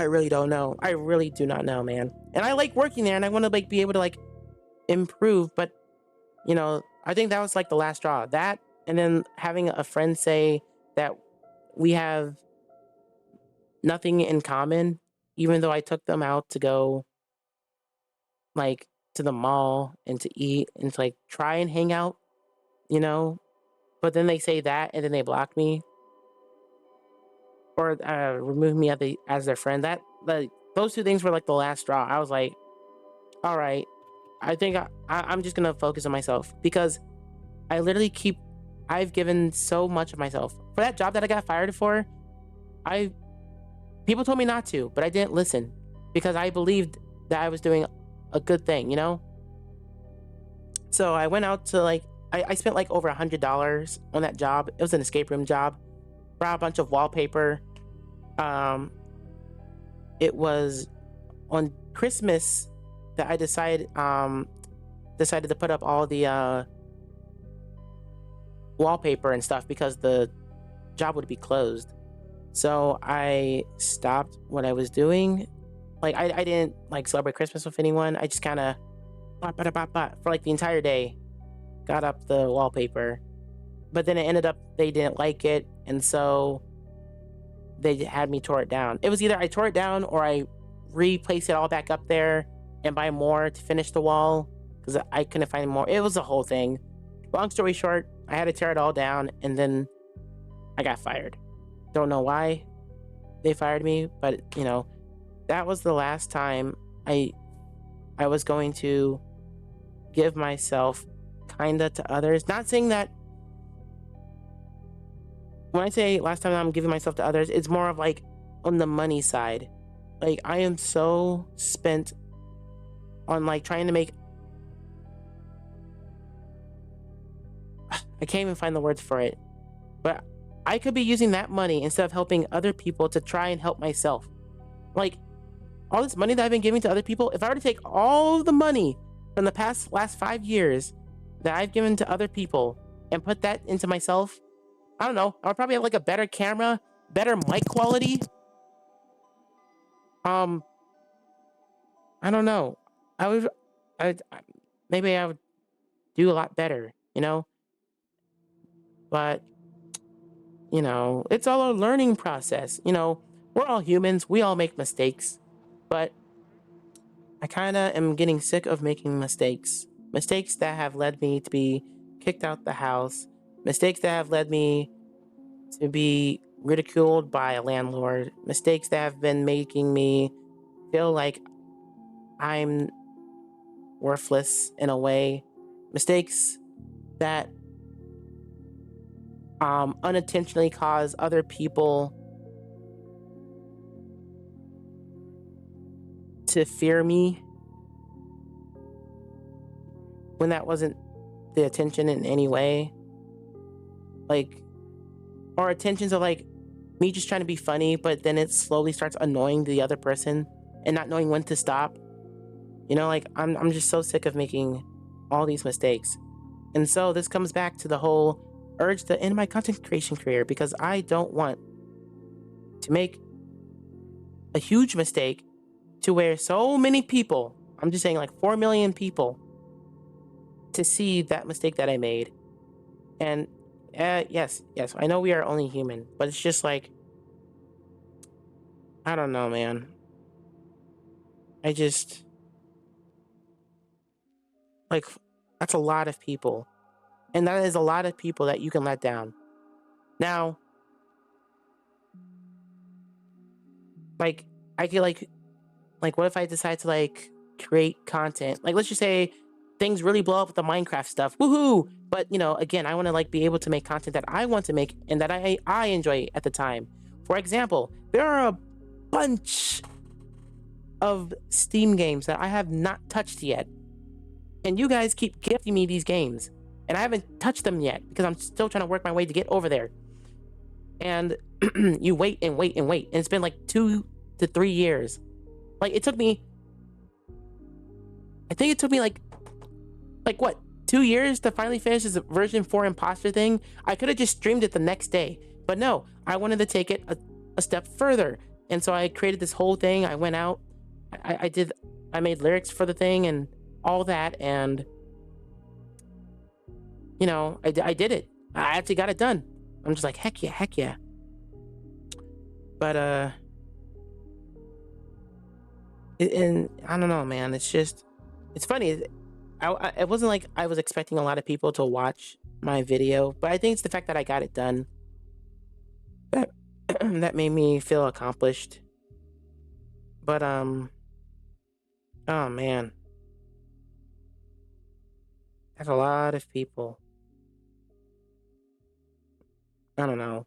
really don't know. I really do not know, man. And I like working there and I want to be able to improve, but I think that was the last straw. That, and then having a friend say that we have nothing in common, even though I took them out to go to the mall and to eat and to try and hang out, but then they say that and then they block me or remove me as their friend. Those two things were the last straw. I was like, all right, I think I'm just gonna focus on myself, because I literally I've given so much of myself for that job that I got fired for. People told me not to, but I didn't listen because I believed that I was doing a good thing, So I went out to I spent over $100 on that job. It was an escape room job. Brought a bunch of wallpaper. It was on Christmas that I decided to put up all the wallpaper and stuff because the job would be closed. So I stopped what I was doing. I didn't celebrate Christmas with anyone. I just kind of for the entire day got up the wallpaper. But then it ended up they didn't like it, and so they had me tore it down. It was either I tore it down or I replaced it all back up there and buy more to finish the wall because I couldn't find more. It was a whole thing. Long story short, I had to tear it all down and then I got fired. Don't know why they fired me, but that was the last time I was going to give myself kinda to others. Not saying that when I say last time I'm giving myself to others, it's more of on the money side. I am so spent on trying to make, I can't even find the words for it, but I could be using that money instead of helping other people to try and help myself. All this money that I've been giving to other people, if I were to take all the money from the last 5 years that I've given to other people and put that into myself, I don't know, I would probably have a better camera, better mic quality. I don't know. Maybe I would do a lot better, but it's all a learning process. We're all humans. We all make mistakes, but I kind of am getting sick of making mistakes that have led me to be kicked out the house, mistakes that have led me to be ridiculed by a landlord, mistakes that have been making me feel like I'm worthless in a way, mistakes that unintentionally cause other people to fear me when that wasn't the attention in any way. Or attentions of me just trying to be funny, but then it slowly starts annoying the other person and not knowing when to stop. I'm just so sick of making all these mistakes. And so this comes back to the whole urge to end my content creation career, because I don't want to make a huge mistake to where so many people, I'm just saying 4 million people, to see that mistake that I made. And yes, I know we are only human, but it's just I don't know, man. I just that's a lot of people. And that is a lot of people that you can let down. Now, I could what if I decide to create content? Let's just say things really blow up with the Minecraft stuff. Woohoo! But again, I want to be able to make content that I want to make and that I enjoy at the time. For example, there are a bunch of Steam games that I have not touched yet. And you guys keep gifting me these games. And I haven't touched them yet because I'm still trying to work my way to get over there. And you wait and wait and wait. And it's been 2 to 3 years. Like it took me, I think it took me like what, 2 years to finally finish this version 4 imposter thing. I could have just streamed it the next day, but no, I wanted to take it a step further. And so I created this whole thing. I went out, I made lyrics for the thing and all that. And, you know, I did it. I actually got it done. I'm just like, heck yeah. But, and I don't know, man. It's just, it's funny. It wasn't like I was expecting a lot of people to watch my video, but I think it's the fact that I got it done that that made me feel accomplished. But oh man, that's a lot of people. I don't know.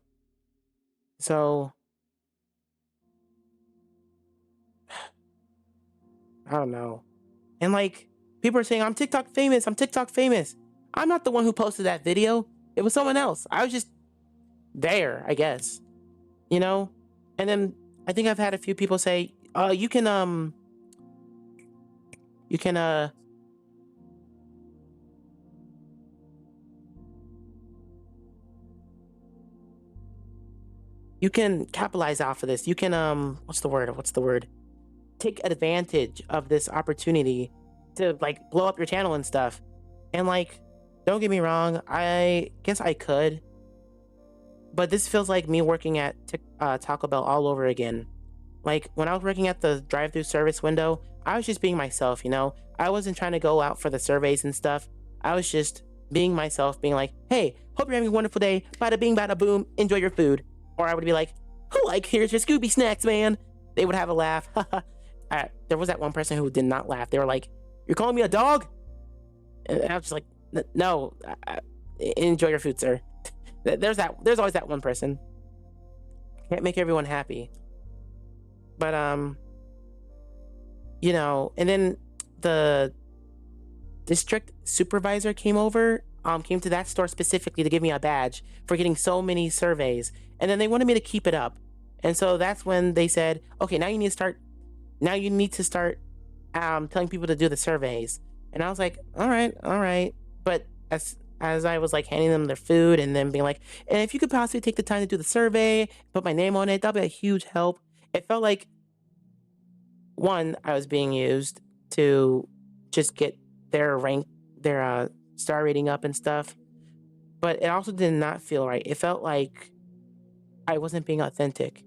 So I don't know. And like, people are saying, I'm TikTok famous. I'm not the one who posted that video. It was someone else. I was just there, I guess. You know? And then I think I've had a few people say, you can capitalize off of this. You can, what's the word? Take advantage of this opportunity to like blow up your channel and stuff. And like, don't get me wrong, I guess I could, but this feels like me working at Taco Bell all over again. Like when I was working at the drive-through service window, I was just being myself, you know? I wasn't trying to go out for the surveys and stuff. I was just being myself, being like, hey, hope you're having a wonderful day. Bada bing, bada boom, enjoy your food. Or I would be like, oh, like, here's your Scooby snacks, man. They would have a laugh. There was that one person who did not laugh. They were like, you're calling me a dog? And I was just like, no, enjoy your food, sir. There's always that one person. Can't make everyone happy. But, you know, and then the district supervisor came to that store specifically to give me a badge for getting so many surveys. And then they wanted me to keep it up. And so that's when they said, okay, now you need to start telling people to do the surveys. And I was like, all right. But as I was like handing them their food and then being like, and if you could possibly take the time to do the survey, put my name on it, that'll be a huge help. It felt like, one, I was being used to just get their rank, their star rating up and stuff. But it also did not feel right. It felt like I wasn't being authentic.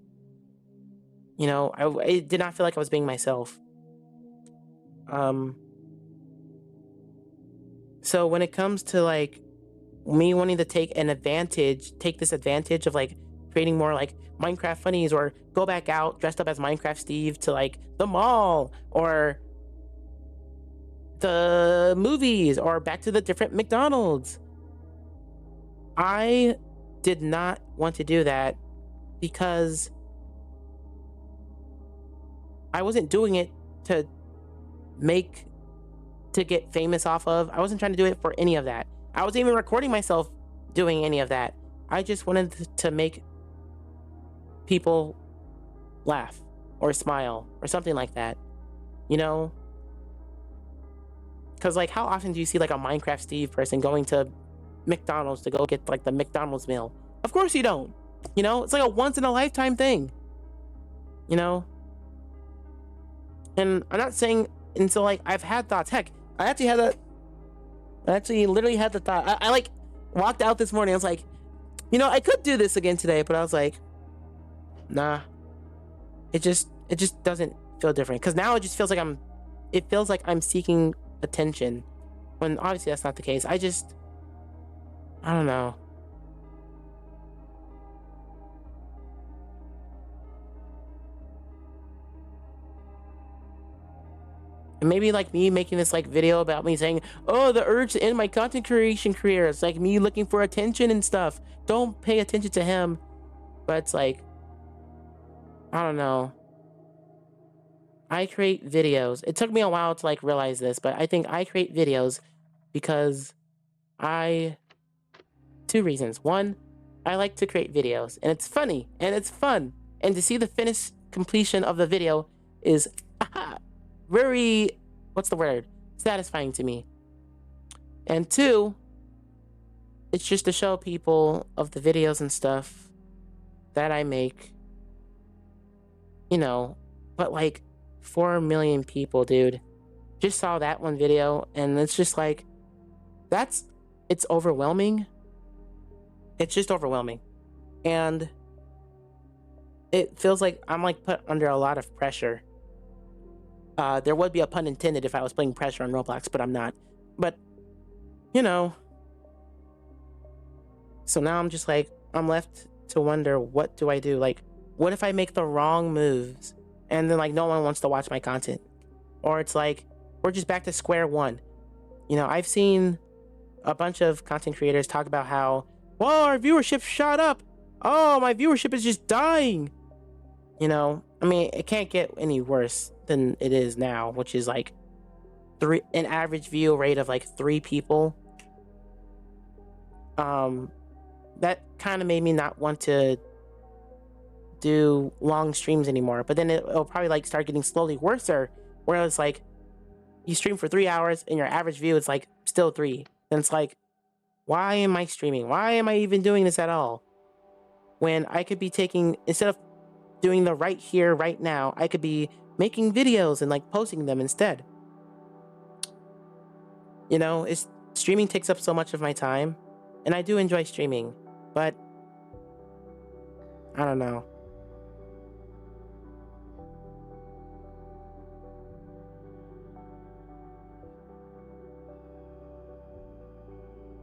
You know, it did not feel like I was being myself. So when it comes to like me wanting to take this advantage of like creating more like Minecraft funnies, or go back out dressed up as Minecraft Steve to like the mall or the movies or back to the different McDonald's, I did not want to do that because I wasn't doing it to get famous off of. I wasn't trying to do it for any of that. I wasn't even recording myself doing any of that. I just wanted to make people laugh or smile or something like that, you know? Because like, how often do you see like a Minecraft Steve person going to McDonald's to go get like the McDonald's meal? Of course you don't. You know, it's like a once in a lifetime thing, you know? And I'm not saying, and so like, I've had thoughts. Heck, I actually literally had the thought. I like walked out this morning. I was like, you know, I could do this again today, but I was like, nah. It just doesn't feel different. Because now it just feels like I'm seeking attention, when obviously that's not the case. I don't know. And maybe like me making this like video about me saying, oh, the urge to end my content creation career. It's like me looking for attention and stuff. Don't pay attention to him. But it's like, I don't know. I create videos. It took me a while to like realize this, but I think I create videos because two reasons. One, I like to create videos and it's funny and it's fun. And to see the finished completion of the video is very, what's the word? Satisfying to me. And two, it's just to show people of the videos and stuff that I make, you know, but like 4 million people, dude, just saw that one video, and it's just like, it's overwhelming. It's just overwhelming. And it feels like I'm like put under a lot of pressure. There would be a pun intended if I was putting pressure on Roblox, but I'm not. But, you know, so now I'm just like, I'm left to wonder, what do I do? Like, what if I make the wrong moves and then like no one wants to watch my content? Or it's like, we're just back to square one. You know, I've seen a bunch of content creators talk about how, whoa, our viewership shot up. Oh, my viewership is just dying. You know, I mean, it can't get any worse than it is now, which is like an average view rate of like 3 people. That kind of made me not want to do long streams anymore. But then it'll probably like start getting slowly worser, where it's like you stream for 3 hours and your average view is like still 3. Then it's like, why am I streaming? Why am I even doing this at all? When I could be taking, instead of doing the right here, right now, I could be making videos and like posting them instead. You know, streaming takes up so much of my time, and I do enjoy streaming, but I don't know.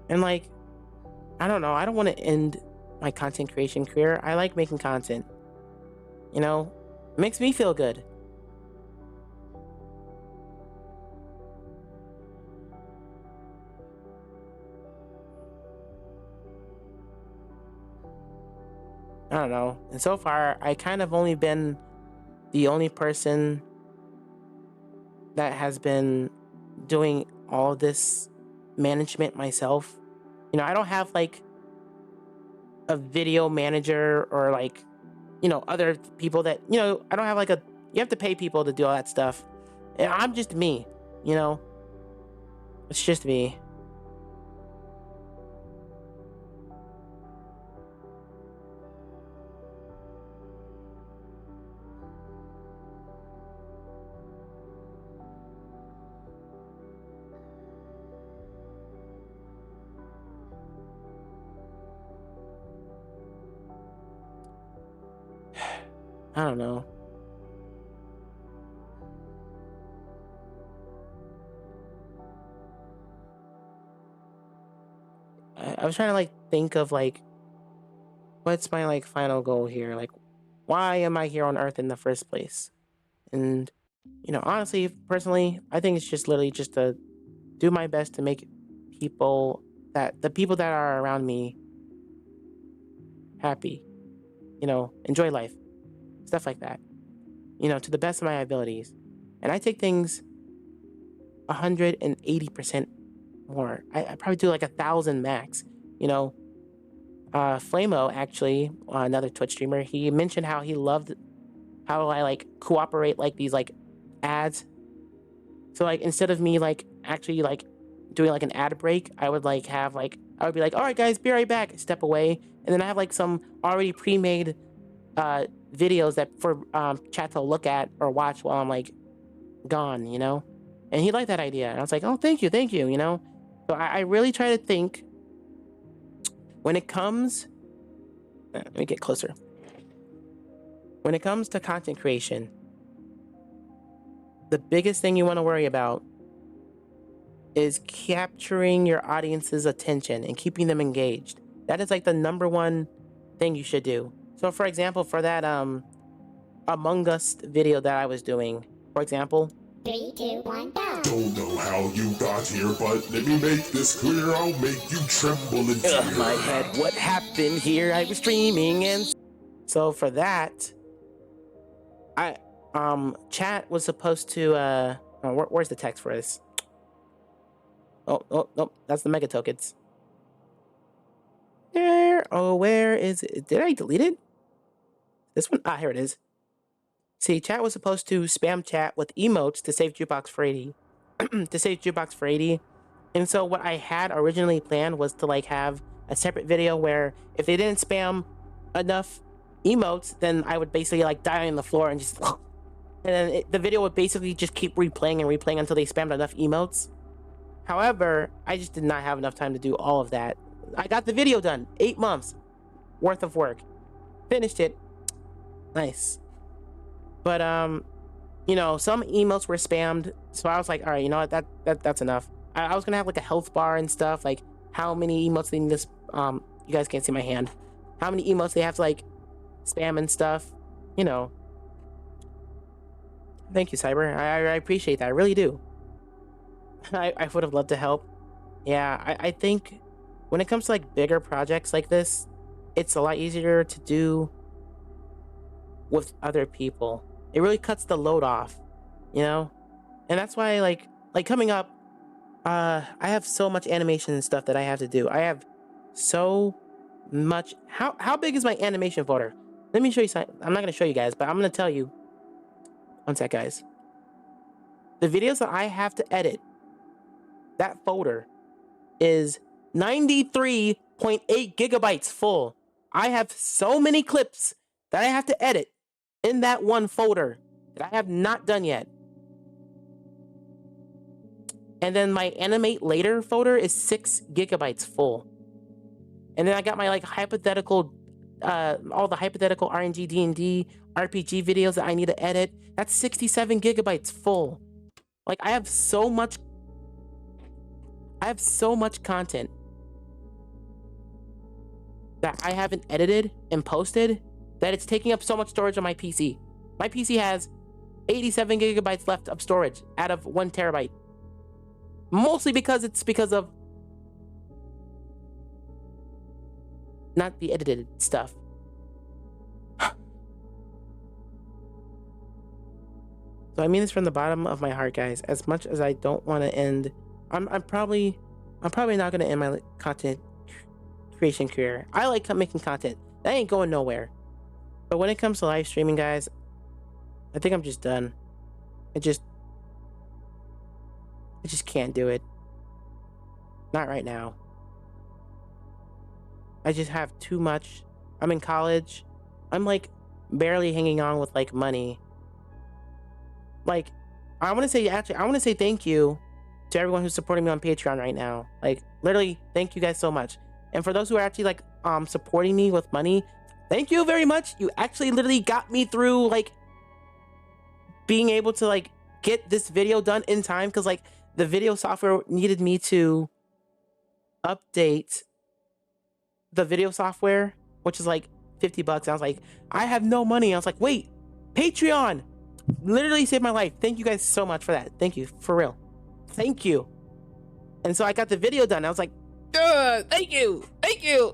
And like, I don't know, I don't want to end my content creation career. I like making content. You know, it makes me feel good. I don't know. And so far, I kind of only been the only person that has been doing all this management myself. You know, I don't have like a video manager or like, you know, other people that, you know, I don't have like you have to pay people to do all that stuff. And I'm just me, you know, it's just me. I don't know. I was trying to like think of like, what's my like final goal here? Like, why am I here on Earth in the first place? And, you know, honestly, personally, I think it's just literally just to do my best to make the people that are around me happy, you know, enjoy life, stuff like that, you know, to the best of my abilities. And I take things 180% more. I probably do like 1,000 max, you know. Flamo, actually, another Twitch streamer, he mentioned how he loved how I like cooperate like these like ads. So like instead of me like actually like doing like an ad break, I would like have like, I would be like, all right guys, be right back, step away, and then I have like some already pre-made videos that for chat to look at or watch while I'm like gone, you know. And he liked that idea, and I was like, oh, thank you, you know. So I really try to think when it comes, let me get closer. When it comes to content creation, the biggest thing you want to worry about is capturing your audience's attention and keeping them engaged. That is like the #1 thing you should do. So for example, for that Among Us video that I was doing, for example, 3, 2, 1, go! Don't know how you got here, but let me make this clear. I'll make you tremble and tear. ugh, my head, what happened here? I was streaming, and so for that, chat was supposed to where's the text for this? Oh, that's the mega tokens. There. Oh, where is it? Did I delete it? This one? Ah, here it is. See, chat was supposed to spam chat with emotes to save Jukebox for 80. To save Jukebox for 80. And so what I had originally planned was to like have a separate video where if they didn't spam enough emotes, then I would basically like die on the floor and just and then the video would basically just keep replaying and replaying until they spammed enough emotes. However, I just did not have enough time to do all of that. I got the video done. 8 months worth of work. Finished it. Nice. But you know, some emotes were spammed, so I was like, all right, you know what, that's enough. I was gonna have like a health bar and stuff, like how many emotes they need this. You guys can't see my hand. How many emotes they have to like spam and stuff, you know. Thank you, Cyber. I appreciate that. I really do. I would have loved to help. Yeah, I think when it comes to like bigger projects like this, it's a lot easier to do with other people. It really cuts the load off, you know? And that's why like coming up, I have so much animation and stuff that I have to do. I have so much. How big is my animation folder? Let me show you something. I'm not gonna show you guys, but I'm gonna tell you. One sec, guys. The videos that I have to edit, that folder is 93.8 gigabytes full. I have so many clips that I have to edit in that one folder that I have not done yet. And then my animate later folder is 6 gigabytes full. And then I got my like hypothetical, all the hypothetical RNG, D&D, RPG videos that I need to edit. That's 67 gigabytes full. Like I have so much content that I haven't edited and posted that it's taking up so much storage on my PC. My PC has 87 gigabytes left of storage out of 1 terabyte. Mostly because of not the edited stuff. So I mean this from the bottom of my heart, guys. As much as I don't want to end, I'm probably not gonna end my content creation career. I like making content. That ain't going nowhere. But when it comes to live streaming, guys, I think I'm just done. I just can't do it. Not right now. I just have too much. I'm in college. I'm like barely hanging on with like money. Like, I want to say thank you to everyone who's supporting me on Patreon right now. Like, literally, thank you guys so much. And for those who are actually like supporting me with money, thank you very much. You actually literally got me through like being able to like get this video done in time, because like the video software needed me to update the video software, which is like $50. I was like, I have no money. I was like, wait, Patreon literally saved my life. Thank you guys so much for that. Thank you, for real. Thank you. And so I got the video done. I was like, thank you. It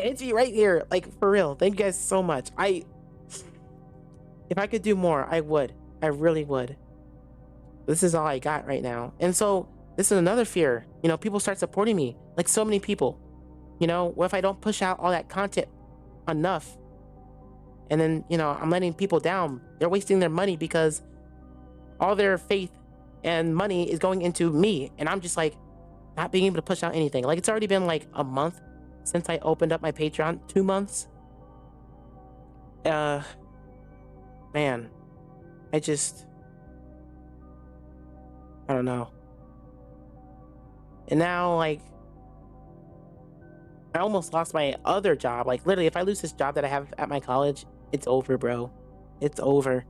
hits me right here, like for real. Thank you guys so much. If I could do more, I would. I really would. This is all I got right now. And so this is another fear. You know, people start supporting me, like so many people. You know, what if I don't push out all that content enough? And then, you know, I'm letting people down. They're wasting their money because all their faith and money is going into me. And I'm just like not being able to push out anything. Like it's already been like a month since I opened up my Patreon. 2 months. Man, I don't know. And now, like, I almost lost my other job. Like, literally, if I lose this job that I have at my college, it's over, bro. It's over.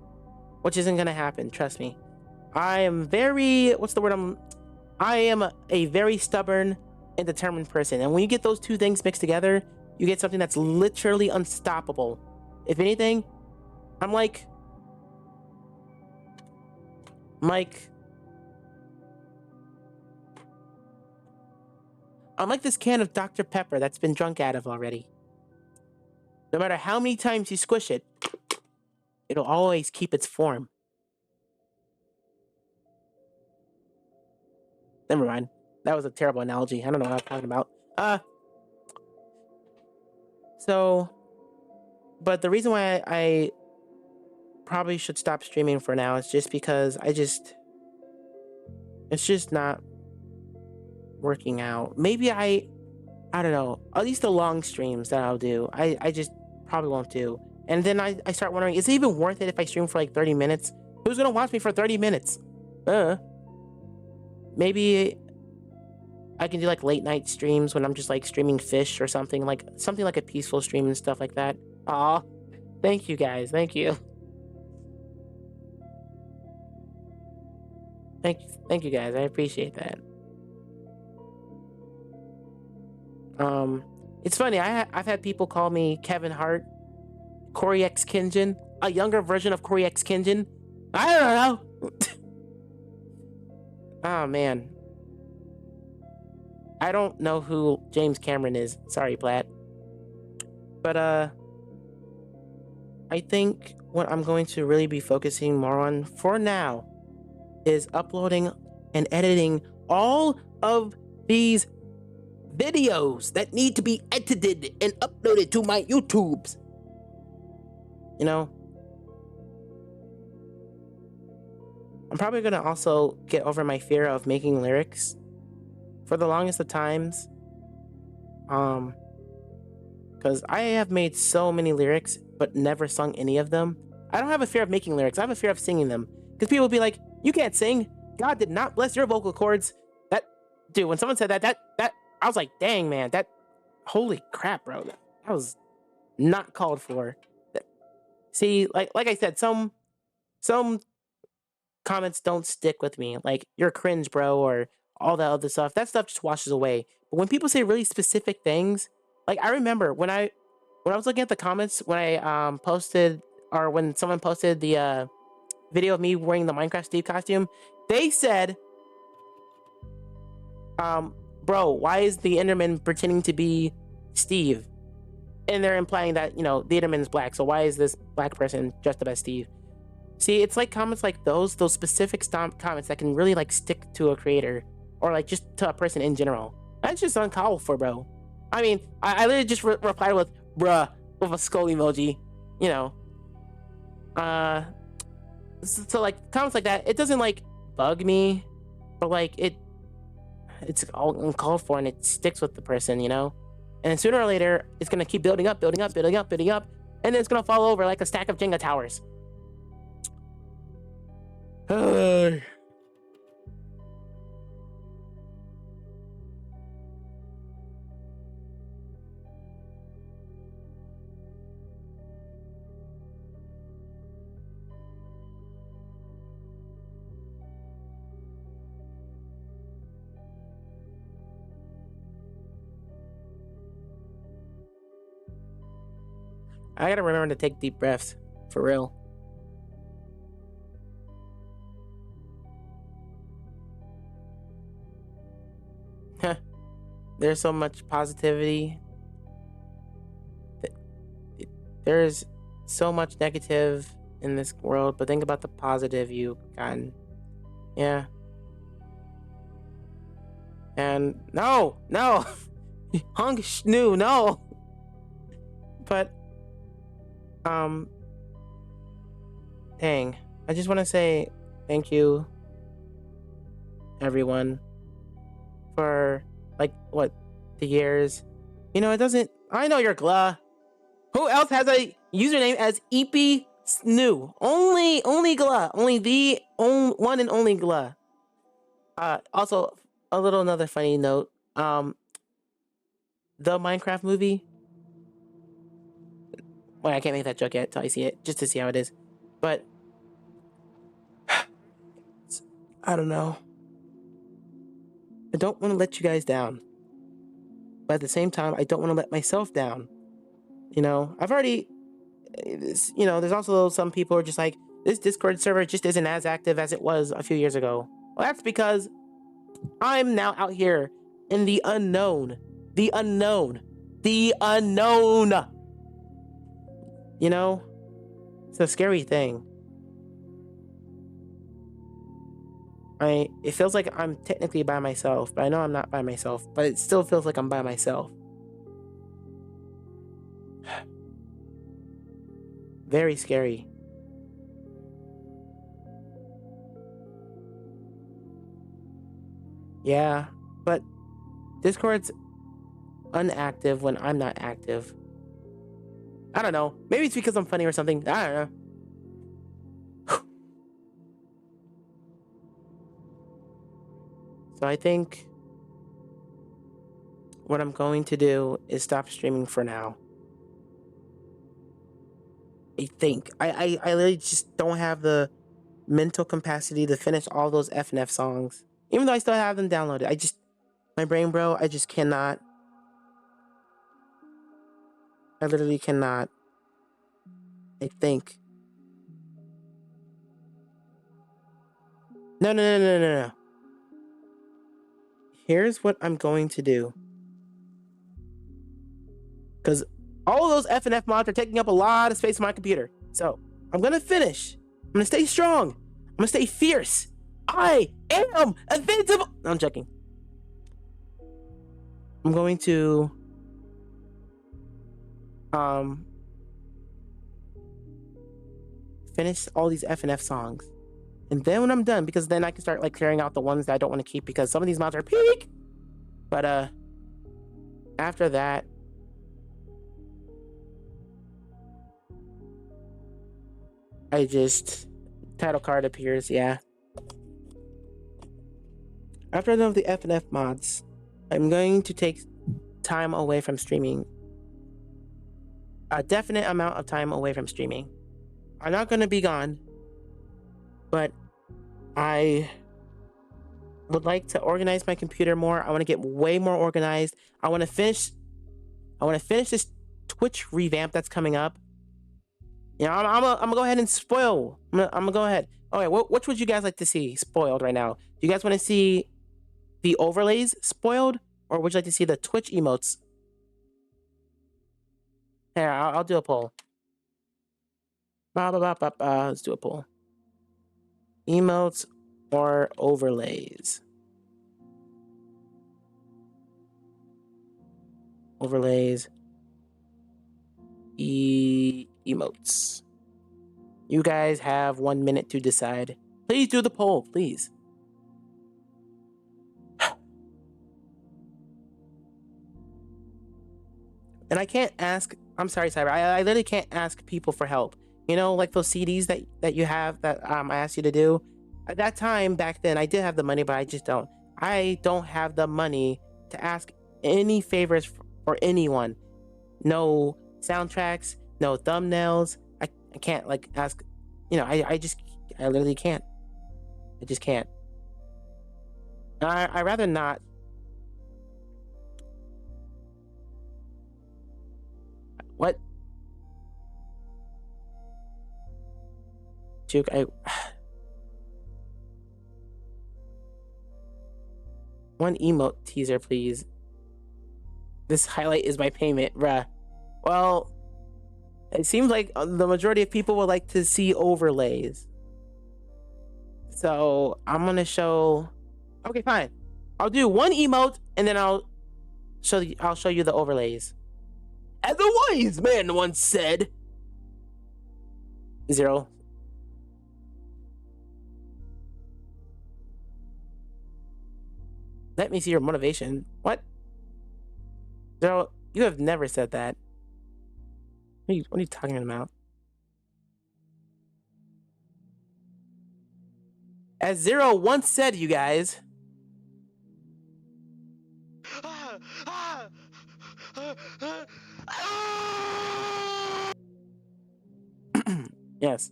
Which isn't gonna happen, trust me. I am very, I am a very stubborn and determined person. And when you get those two things mixed together, you get something that's literally unstoppable. If anything, I'm like this can of Dr. Pepper that's been drunk out of already. No matter how many times you squish it, it'll always keep its form. Never mind. That was a terrible analogy. I don't know what I'm talking about. But the reason why I probably should stop streaming for now. It's just because it's just not working out. Maybe I don't know. At least the long streams that I'll do, I just probably won't do. And then I start wondering, is it even worth it if I stream for like 30 minutes? Who's gonna watch me for 30 minutes? Maybe I can do like late night streams when I'm just like streaming fish or something like a peaceful stream and stuff like that. Aw, thank you guys. Thank you. Thank you guys. I appreciate that. It's funny. I've had people call me Kevin Hart, Corey X Kinjin, a younger version of Corey X Kinjin. I don't know. Oh man. I don't know who James Cameron is. Sorry, Platt. But I think what I'm going to really be focusing more on for now is uploading and editing all of these videos that need to be edited and uploaded to my YouTubes. You know, I'm probably gonna also get over my fear of making lyrics. For the longest of times, because I have made so many lyrics but never sung any of them. I don't have a fear of making lyrics. I have a fear of singing them. Because people will be like, "You can't sing. God did not bless your vocal cords." That, dude, when someone said that I was like, "Dang, man, holy crap, bro, that was not called for." See, like I said, some comments don't stick with me. Like, "You're cringe, bro," or all that other stuff. That stuff just washes away. But when people say really specific things, like I remember when I was looking at the comments when I posted, or when someone posted the video of me wearing the Minecraft Steve costume, they said, "Bro, why is the Enderman pretending to be Steve?" And they're implying that, you know, the Enderman's black, so why is this black person dressed up as Steve? See, it's like comments like those specific comments that can really like stick to a creator, or like just to a person in general. That's just uncalled for, bro. I mean, I literally just replied with "bruh" with a skull emoji, you know. So like comments like that, it doesn't like bug me, but like it's all uncalled for and it sticks with the person, you know. And then sooner or later, it's gonna keep building up, and then it's gonna fall over like a stack of Jenga towers. I gotta remember to take deep breaths, for real. There's so much positivity. There's so much negative in this world, but think about the positive you've gotten. Yeah. And no, Hung Shnu, no. But dang, I just want to say thank you, everyone, for like the years. You know, it doesn't. I know you're Gla. Who else has a username as EP Snoo? Only Gla. Only the one and only Gla. Also, another funny note. The Minecraft movie. Well, I can't make that joke yet till I see it, just to see how it is. But I don't know. I don't want to let you guys down. But at the same time, I don't want to let myself down. You know, I've already, you know, there's also some people who are just like, this Discord server just isn't as active as it was a few years ago. Well, that's because I'm now out here in the unknown. The unknown. You know, it's a scary thing. It feels like I'm technically by myself, but I know I'm not by myself, but it still feels like I'm by myself. Very scary. Yeah, but Discord's unactive when I'm not active. I don't know. Maybe it's because I'm funny or something. I don't know. So I think what I'm going to do is stop streaming for now. I think. I literally just don't have the mental capacity to finish all those FNF songs. Even though I still have them downloaded. My brain, bro, I just cannot. I literally cannot. I think. No. Here's what I'm going to do. Because all of those FNF mods are taking up a lot of space on my computer. So, I'm going to finish. I'm going to stay strong. I'm going to stay fierce. I am invincible. No, I'm joking. I'm going to finish all these FNF songs. And then when I'm done, because then I can start like clearing out the ones that I don't want to keep because some of these mods are peak. But after that, I just title card appears, yeah. After I'm done with the FNF mods, I'm going to take time away from streaming. A definite amount of time away from streaming. I'm not going to be gone, but I would like to organize my computer more. I want to get way more organized. I want to finish this Twitch revamp that's coming up. You know, I'm gonna go ahead and spoil. I'm gonna go ahead. Okay, which would you guys like to see spoiled right now? Do you guys want to see the overlays spoiled, or would you like to see the Twitch emotes? Here, I'll do a poll. Let's do a poll. Emotes or overlays? Overlays. Emotes. You guys have 1 minute to decide. Please do the poll, please. And I can't ask. I'm sorry, Cyber. I literally can't ask people for help. You know, like those CDs that you have that I asked you to do. At that time, back then, I did have the money, but I just don't. I don't have the money to ask any favors for anyone. No soundtracks, no thumbnails. I can't like ask. You know, I literally can't. I just can't. I rather not. What? Juke, one emote teaser, please. This highlight is my payment, bruh. Well, it seems like the majority of people would like to see overlays. So I'm gonna show. Okay, fine. I'll do one emote and then I'll show you the overlays. As a wise man once said. 0. Let me see your motivation. What? 0, you have never said that. What are you talking about? As 0 once said, you guys. Yes.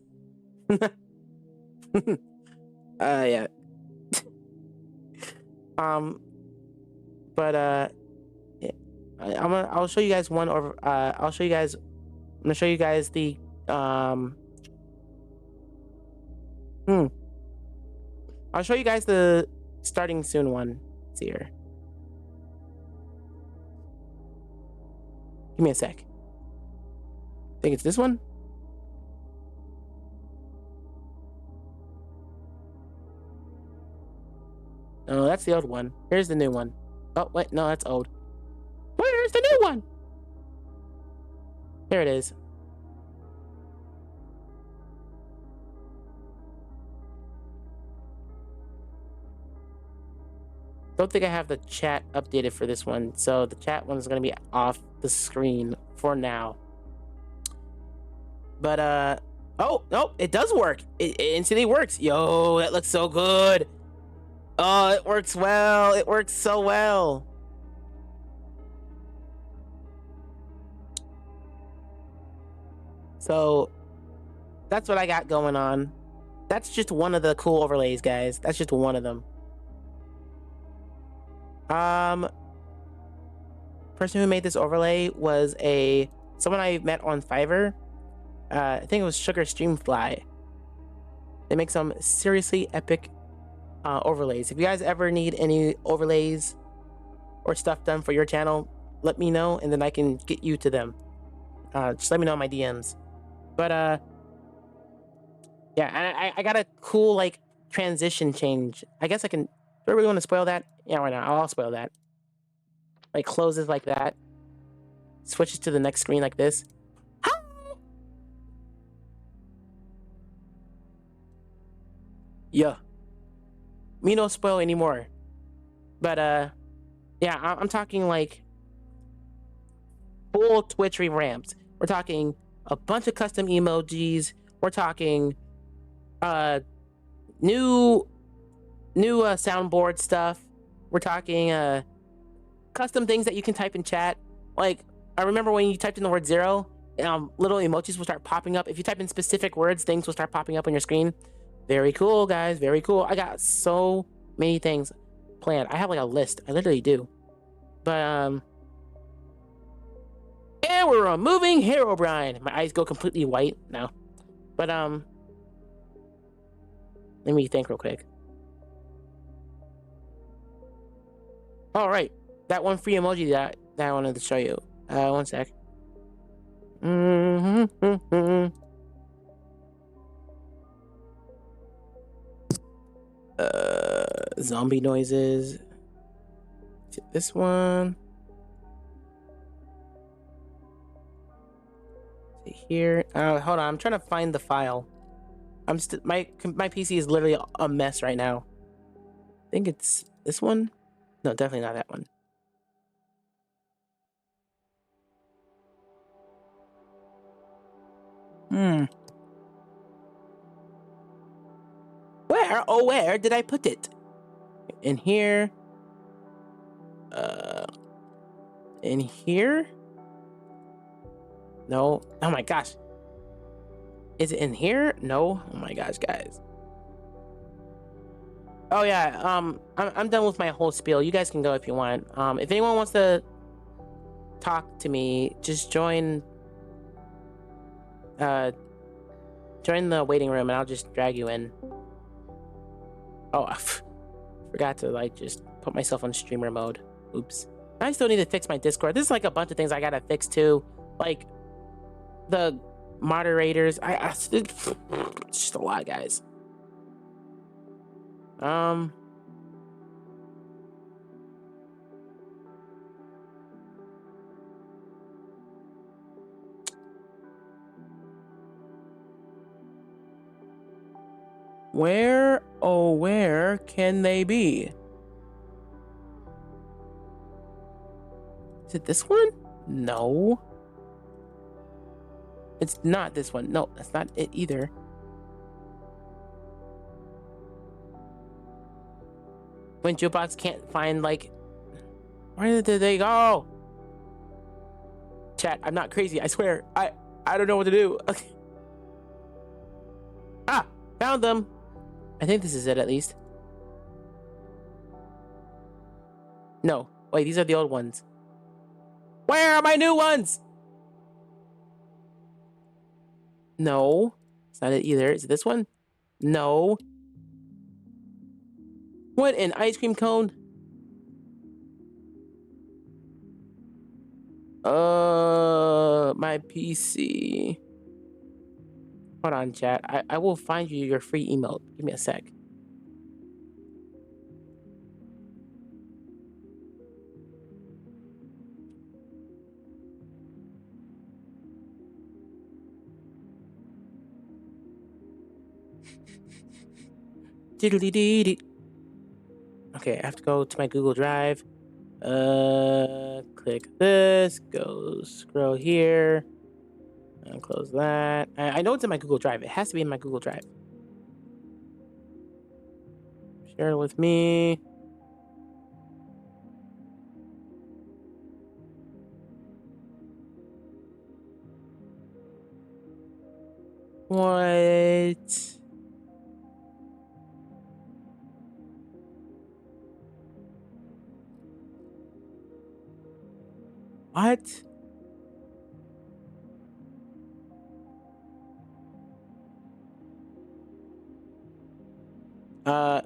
Yeah. But yeah. I'll show you guys one over. I'm gonna show you guys the I'll show you guys the starting soon one. It's here. Give me a sec. I think it's this one. No, that's the old one. Here's the new one. Oh, wait, no, that's old. Where's the new one? There it is. don't think I have the chat updated for this one, so the chat one is gonna be off the screen for now. But oh no, it does work. It instantly works. Yo, that looks so good. Oh, it works well. It works so well. So that's what I got going on. That's just one of the cool overlays, guys. That's just one of them. Person who made this overlay was someone I met on Fiverr. I think it was Sugar Streamfly. They make some seriously epic overlays. If you guys ever need any overlays or stuff done for your channel, let me know and then I can get you to them. Just let me know in my DMs. But yeah, I got a cool like transition change. I guess I can. Do I really want to spoil that? Yeah, why not? I'll spoil that. Like closes like that, switches to the next screen like this. Yeah. Me no spoil anymore. But yeah, I'm talking like full Twitch revamped. We're talking a bunch of custom emojis. We're talking new soundboard stuff. We're talking custom things that you can type in chat. Like I remember when you typed in the word 0, little emojis will start popping up. If you type in specific words, things will start popping up on your screen. Very cool, guys. Very cool. I got so many things planned. I have like a list. I literally do. But and we're removing Herobrine. My eyes go completely white now. But let me think real quick. All right, that one free emoji that I wanted to show you. One sec. Zombie noises. This one. See here. Hold on. I'm trying to find the file. My PC is literally a mess right now. I think it's this one. No, definitely not that one. Where? Oh, where did I put it? In here. In here? No. Oh my gosh. Is it in here? No. Oh my gosh, guys. Oh yeah. I'm done with my whole spiel. You guys can go if you want. If anyone wants to talk to me, just join the waiting room and I'll just drag you in. Oh, I forgot to like just put myself on streamer mode. Oops. I still need to fix my Discord. This is like a bunch of things I gotta fix too. Like the moderators. It's just a lot, guys. Where, oh, where can they be? Is it this one? No. It's not this one. No, that's not it either. When Jukebox can't find, like... Where did they go? Chat, I'm not crazy, I swear. I don't know what to do. Okay. Ah! Found them! I think this is it, at least. No. Wait, these are the old ones. Where are my new ones? No. It's not it either. Is it this one? No. What, an ice cream cone? My PC. Hold on, chat. I will find you your free emote. Give me a sec. Diddly-dee-dee. Okay, I have to go to my Google Drive. Click this. Go scroll here. And close that. I know it's in my Google Drive. It has to be in my Google Drive. Share it with me. What? What? Uh,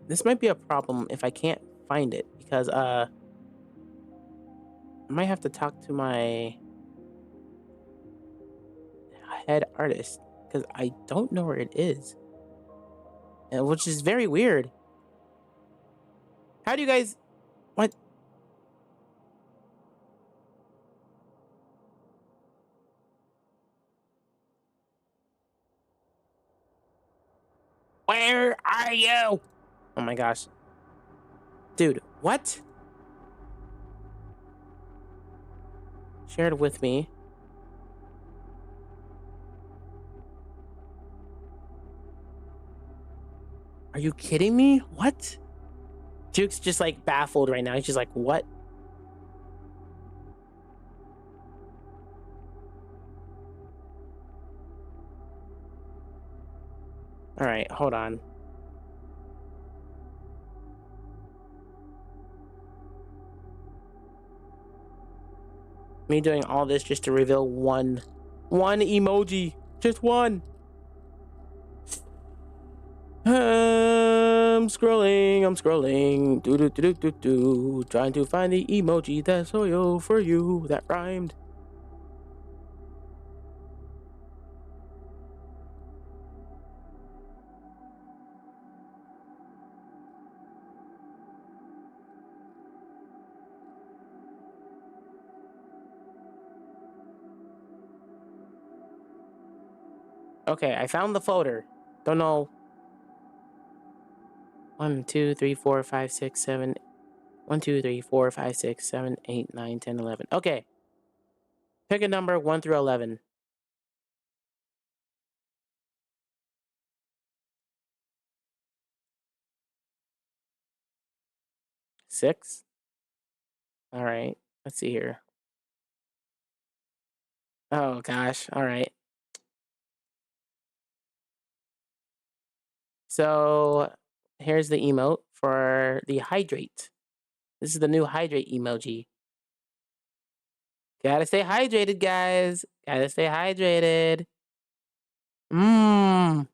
this might be a problem if I can't find it because I might have to talk to my head artist because I don't know where it is, which is very weird. How do you guys? What? Where are you? Oh my gosh, dude, what? Shared with me. Are you kidding me? What? Duke's just like baffled right now. He's just like, what? All right, hold on. Me doing all this just to reveal one emoji. Just one. I'm scrolling. Do do do do do do. Trying to find the emoji that's loyal for you. That rhymed. Okay, I found the folder. Don't know. 1, 2, 3, 4, 5, 6, 7. 1, 2, 3, 4, 5, 6, 7, 8, 9, 10, 11. Okay. Pick a number 1 through 11. 6. All right. Let's see here. Oh gosh. All right. So here's the emote for the hydrate. This is the new hydrate emoji. Gotta stay hydrated, guys. Gotta stay hydrated. Mmm.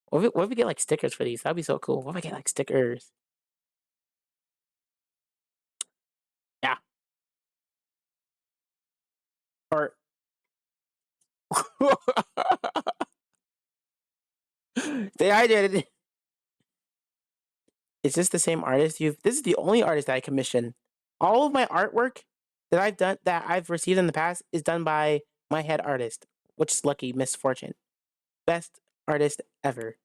What if we get like stickers for these? That'd be so cool. What if I get like stickers? Yeah. Or stay hydrated. Is this the same artist you've? This is the only artist that I commission. All of my artwork that I've done that I've received in the past is done by my head artist, which is lucky misfortune. Best artist ever.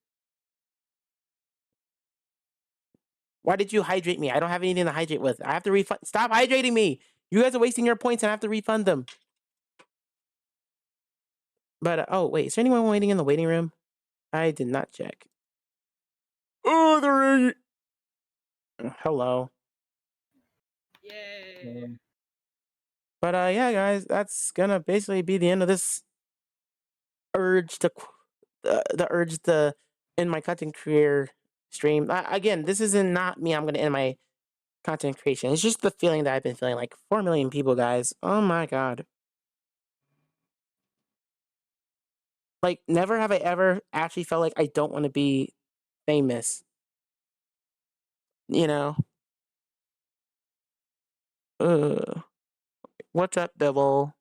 Why did you hydrate me? I don't have anything to hydrate with. I have to refund. Stop hydrating me. You guys are wasting your points and I have to refund them. But oh wait, is there anyone waiting in the waiting room? I did not check. Oh, there is. Hello. Yay. But yeah, guys, that's gonna basically be the end of this urge to the urge to end my content career stream. Again, this isn't not me. I'm gonna end my content creation. It's just the feeling that I've been feeling. Like 4 million people, guys. Oh my god. Like never have I ever actually felt like I don't want to be famous. You know. Ugh. What's up, Devil?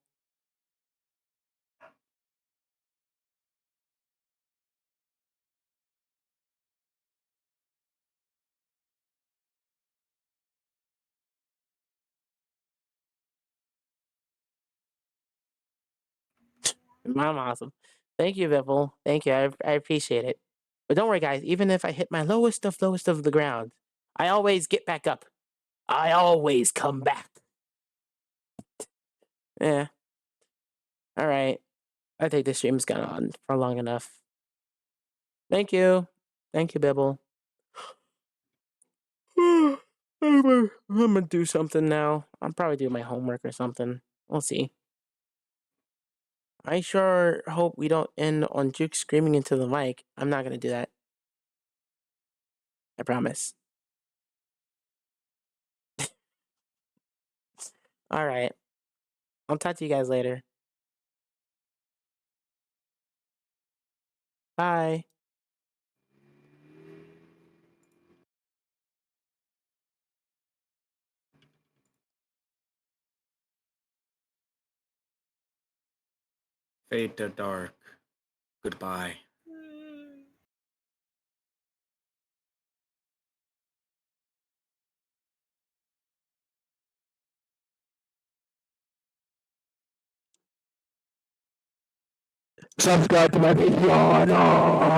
I'm awesome. Thank you, Devil. Thank you. I appreciate it. But don't worry, guys. Even if I hit my lowest of the ground, I always get back up. I always come back. Yeah. All right. I think this stream's gone on for long enough. Thank you. Thank you, Bibble. I'm gonna do something now. I'll probably do my homework or something. We'll see. I sure hope we don't end on Juke screaming into the mic. I'm not gonna do that. I promise. All right. I'll talk to you guys later. Bye. Fade to dark. Goodbye. Subscribe to my Patreon.